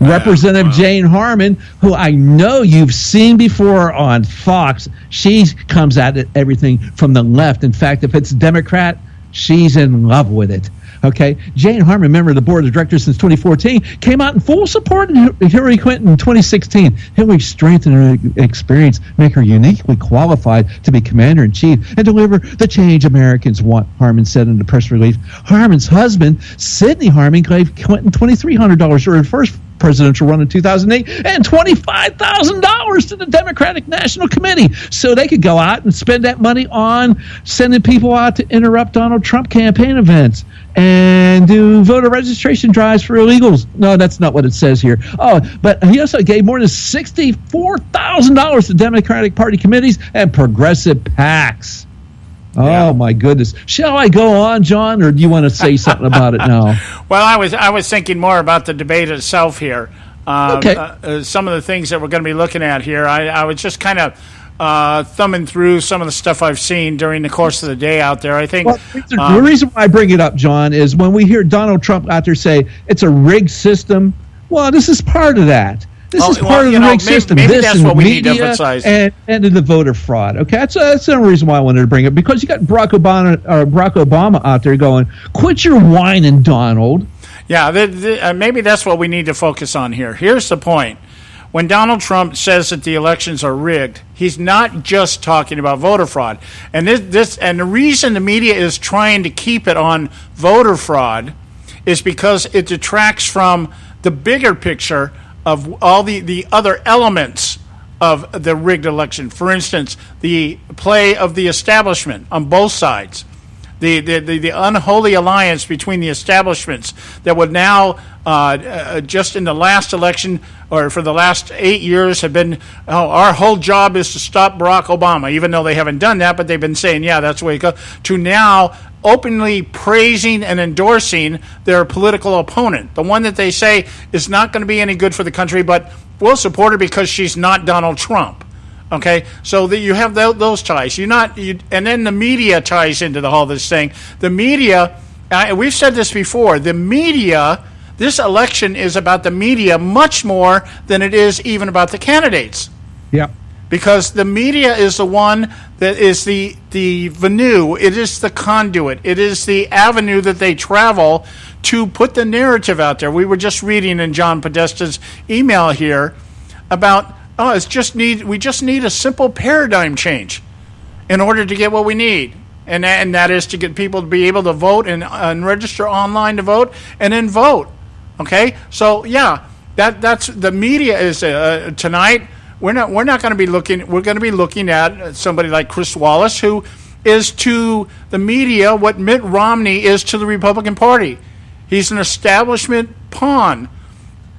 Speaker 7: Representative Jane Harman, who I know you've seen before on Fox, she comes at it everything from the left. In fact, if it's Democrat, she's in love with it. Okay, Jane Harman, member of the board of directors since 2014, came out in full support of Hillary Clinton in 2016. Hillary's strength and her experience make her uniquely qualified to be commander-in-chief and deliver the change Americans want, Harman said in the press release. Harman's husband, Sidney Harman, gave Clinton $2,300 during her first presidential run in 2008 and $25,000 to the Democratic National Committee so they could go out and spend that money on sending people out to interrupt Donald Trump campaign events and do voter registration drives for illegals. No, that's not what it says here. Oh, but he also gave more than $64,000 to Democratic Party committees and progressive PACs. Oh, my goodness. Shall I go on, John, or do you want to say something about it now?
Speaker 6: Well, I was thinking more about the debate itself here.
Speaker 7: Okay.
Speaker 6: Some of the things that we're going to be looking at here, I was just kind of thumbing through some of the stuff I've seen during the course of the day out there. I think
Speaker 7: the reason why I bring it up, John, is when we hear Donald Trump out there say it's a rigged system, well, this is part of that. This is part of the rigged system.
Speaker 6: Maybe
Speaker 7: this
Speaker 6: that's
Speaker 7: and
Speaker 6: what we
Speaker 7: media
Speaker 6: need to emphasize.
Speaker 7: And the voter fraud. Okay, that's the reason why I wanted to bring it, because you got Barack Obama out there going, "Quit your whining, Donald."
Speaker 6: Yeah, maybe that's what we need to focus on here. Here's the point. When Donald Trump says that the elections are rigged, he's not just talking about voter fraud. And the reason the media is trying to keep it on voter fraud is because it detracts from the bigger picture of all the other elements of the rigged election. For instance, the play of the establishment on both sides. The unholy alliance between the establishments that would now, just in the last election, or for the last 8 years, have been, our whole job is to stop Barack Obama, even though they haven't done that, but they've been saying, yeah, that's the way it goes, to now openly praising and endorsing their political opponent, the one that they say is not going to be any good for the country, but we'll support her because she's not Donald Trump. Okay, so that you have those ties. And then the media ties into the whole this thing. The media, we've said this before. The media, this election is about the media much more than it is even about the candidates.
Speaker 7: Yeah.
Speaker 6: Because the media is the one that is the venue. It is the conduit. It is the avenue that they travel to put the narrative out there. We were just reading in John Podesta's email here about. We just need a simple paradigm change in order to get what we need, and that is to get people to be able to vote and register online to vote and then vote. Okay, so yeah, that's the media is tonight. We're not going to be looking. We're going to be looking at somebody like Chris Wallace, who is to the media what Mitt Romney is to the Republican Party. He's an establishment pawn.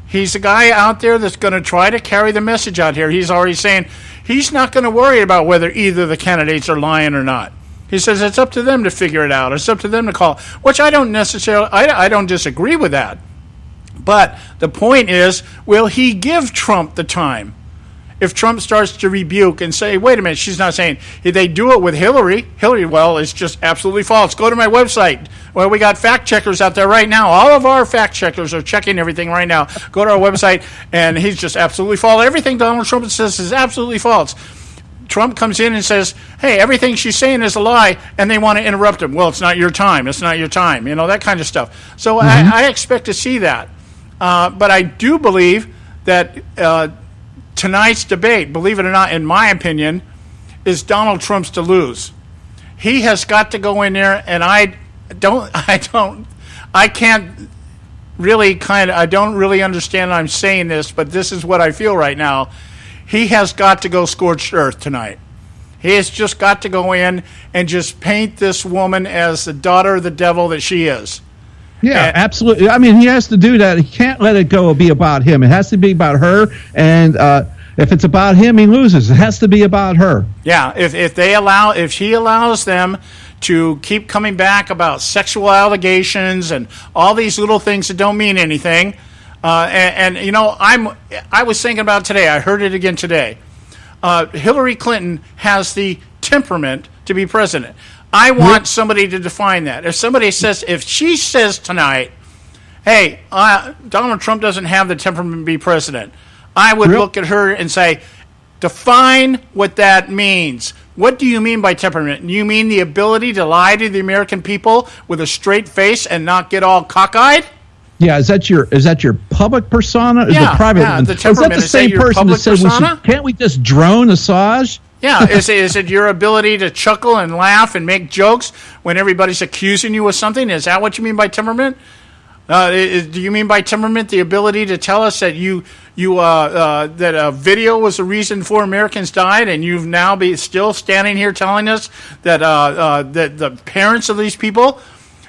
Speaker 6: He's a guy out there that's going to try to carry the message out here. He's already saying he's not going to worry about whether either of the candidates are lying or not. He says it's up to them to figure it out. It's up to them to call, which I don't necessarily, I don't disagree with that. But the point is, will he give Trump the time? If Trump starts to rebuke and say, wait a minute, she's not saying, if they do it with Hillary, well, it's just absolutely false. Go to my website. Well, we got fact checkers out there right now. All of our fact checkers are checking everything right now. Go to our website, and he's just absolutely false. Everything Donald Trump says is absolutely false. Trump comes in and says, hey, everything she's saying is a lie, and they want to interrupt him. Well, it's not your time. It's not your time. You know, that kind of stuff. So I expect to see that. But I do believe that tonight's debate, believe it or not, in my opinion, is Donald Trump's to lose. He has got to go in there, and I don't really understand I'm saying this, but this is what I feel right now. He has got to go scorched earth tonight. He has just got to go in and just paint this woman as the daughter of the devil that she is.
Speaker 7: Yeah, absolutely. I mean, he has to do that. He can't let it go be about him. It has to be about her. And if it's about him, he loses. It has to be about her.
Speaker 6: Yeah, if she allows them to keep coming back about sexual allegations and all these little things that don't mean anything. And you know, I was thinking about today. I heard it again today. Hillary Clinton has the temperament to be president. I want somebody to define that. If she says tonight, hey, Donald Trump doesn't have the temperament to be president, I would look at her and say, define what that means. What do you mean by temperament? Do you mean the ability to lie to the American people with a straight face and not get all cockeyed?
Speaker 7: Yeah, is that your public persona?
Speaker 6: Yeah,
Speaker 7: the private
Speaker 6: yeah,
Speaker 7: one?
Speaker 6: the temperament.
Speaker 7: Is that the same person that said can't we just drone Assange?
Speaker 6: Yeah, is it your ability to chuckle and laugh and make jokes when everybody's accusing you of something? Is that what you mean by temperament? Do you mean by temperament the ability to tell us that that a video was the reason 4 Americans died, and you've now still standing here telling us that that the parents of these people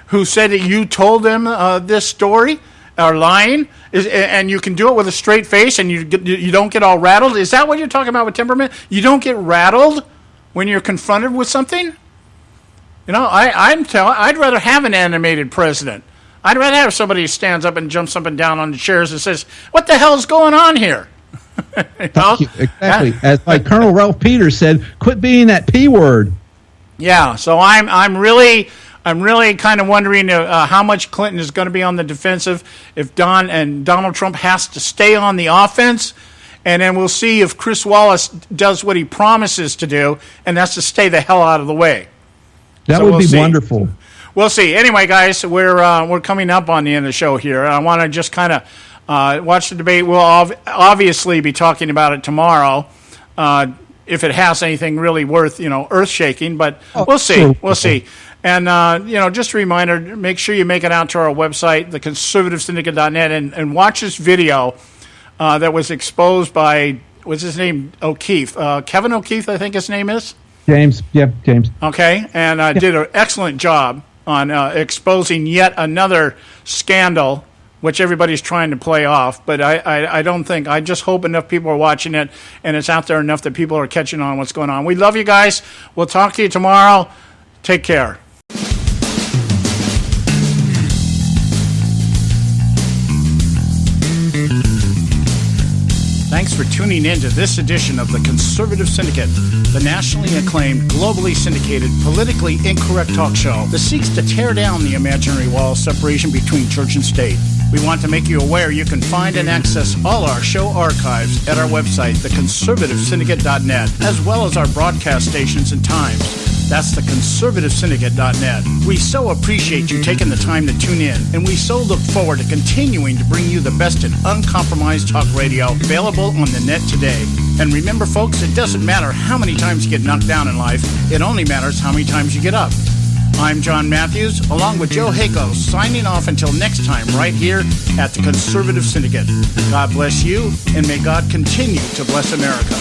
Speaker 6: who said that you told them this story are lying, and you can do it with a straight face, and you don't get all rattled? Is that what you're talking about with temperament? You don't get rattled when you're confronted with something? You know, I'd rather have an animated president. I'd rather have somebody who stands up and jumps up and down on the chairs and says, "What the hell's going on here?" You know?
Speaker 7: Exactly. As like Colonel Ralph Peters said, "Quit being that P word."
Speaker 6: Yeah. So I'm really kind of wondering how much Clinton is going to be on the defensive if Donald Trump has to stay on the offense, and then we'll see if Chris Wallace does what he promises to do, and that's to stay the hell out of the way.
Speaker 7: That would be wonderful.
Speaker 6: we'll see. Anyway, guys, we're coming up on the end of the show here. I want to just kind of watch the debate. We'll obviously be talking about it tomorrow, if it has anything really worth, earth-shaking. But we'll see. Sure. We'll see. And, just a reminder, make sure you make it out to our website, theconservativesyndicate.net, and watch this video that was exposed by, what's his name, O'Keefe. Kevin O'Keefe, I think his name is?
Speaker 7: James. Yep, James.
Speaker 6: Okay, and did an excellent job on exposing yet another scandal, which everybody's trying to play off. But I don't think, I just hope enough people are watching it, and it's out there enough that people are catching on what's going on. We love you guys. We'll talk to you tomorrow. Take care. Thanks for tuning in to this edition of the Conservative Syndicate, the nationally acclaimed, globally syndicated, politically incorrect talk show that seeks to tear down the imaginary wall of separation between church and state. We want to make you aware you can find and access all our show archives at our website, theconservativesyndicate.net, as well as our broadcast stations and times. That's theconservativesyndicate.net. We so appreciate you taking the time to tune in, and we so look forward to continuing to bring you the best in uncompromised talk radio available on the net today. And remember, folks, it doesn't matter how many times you get knocked down in life. It only matters how many times you get up. I'm John Matthews, along with Joe Hayko, signing off until next time right here at the Conservative Syndicate. God bless you, and may God continue to bless America.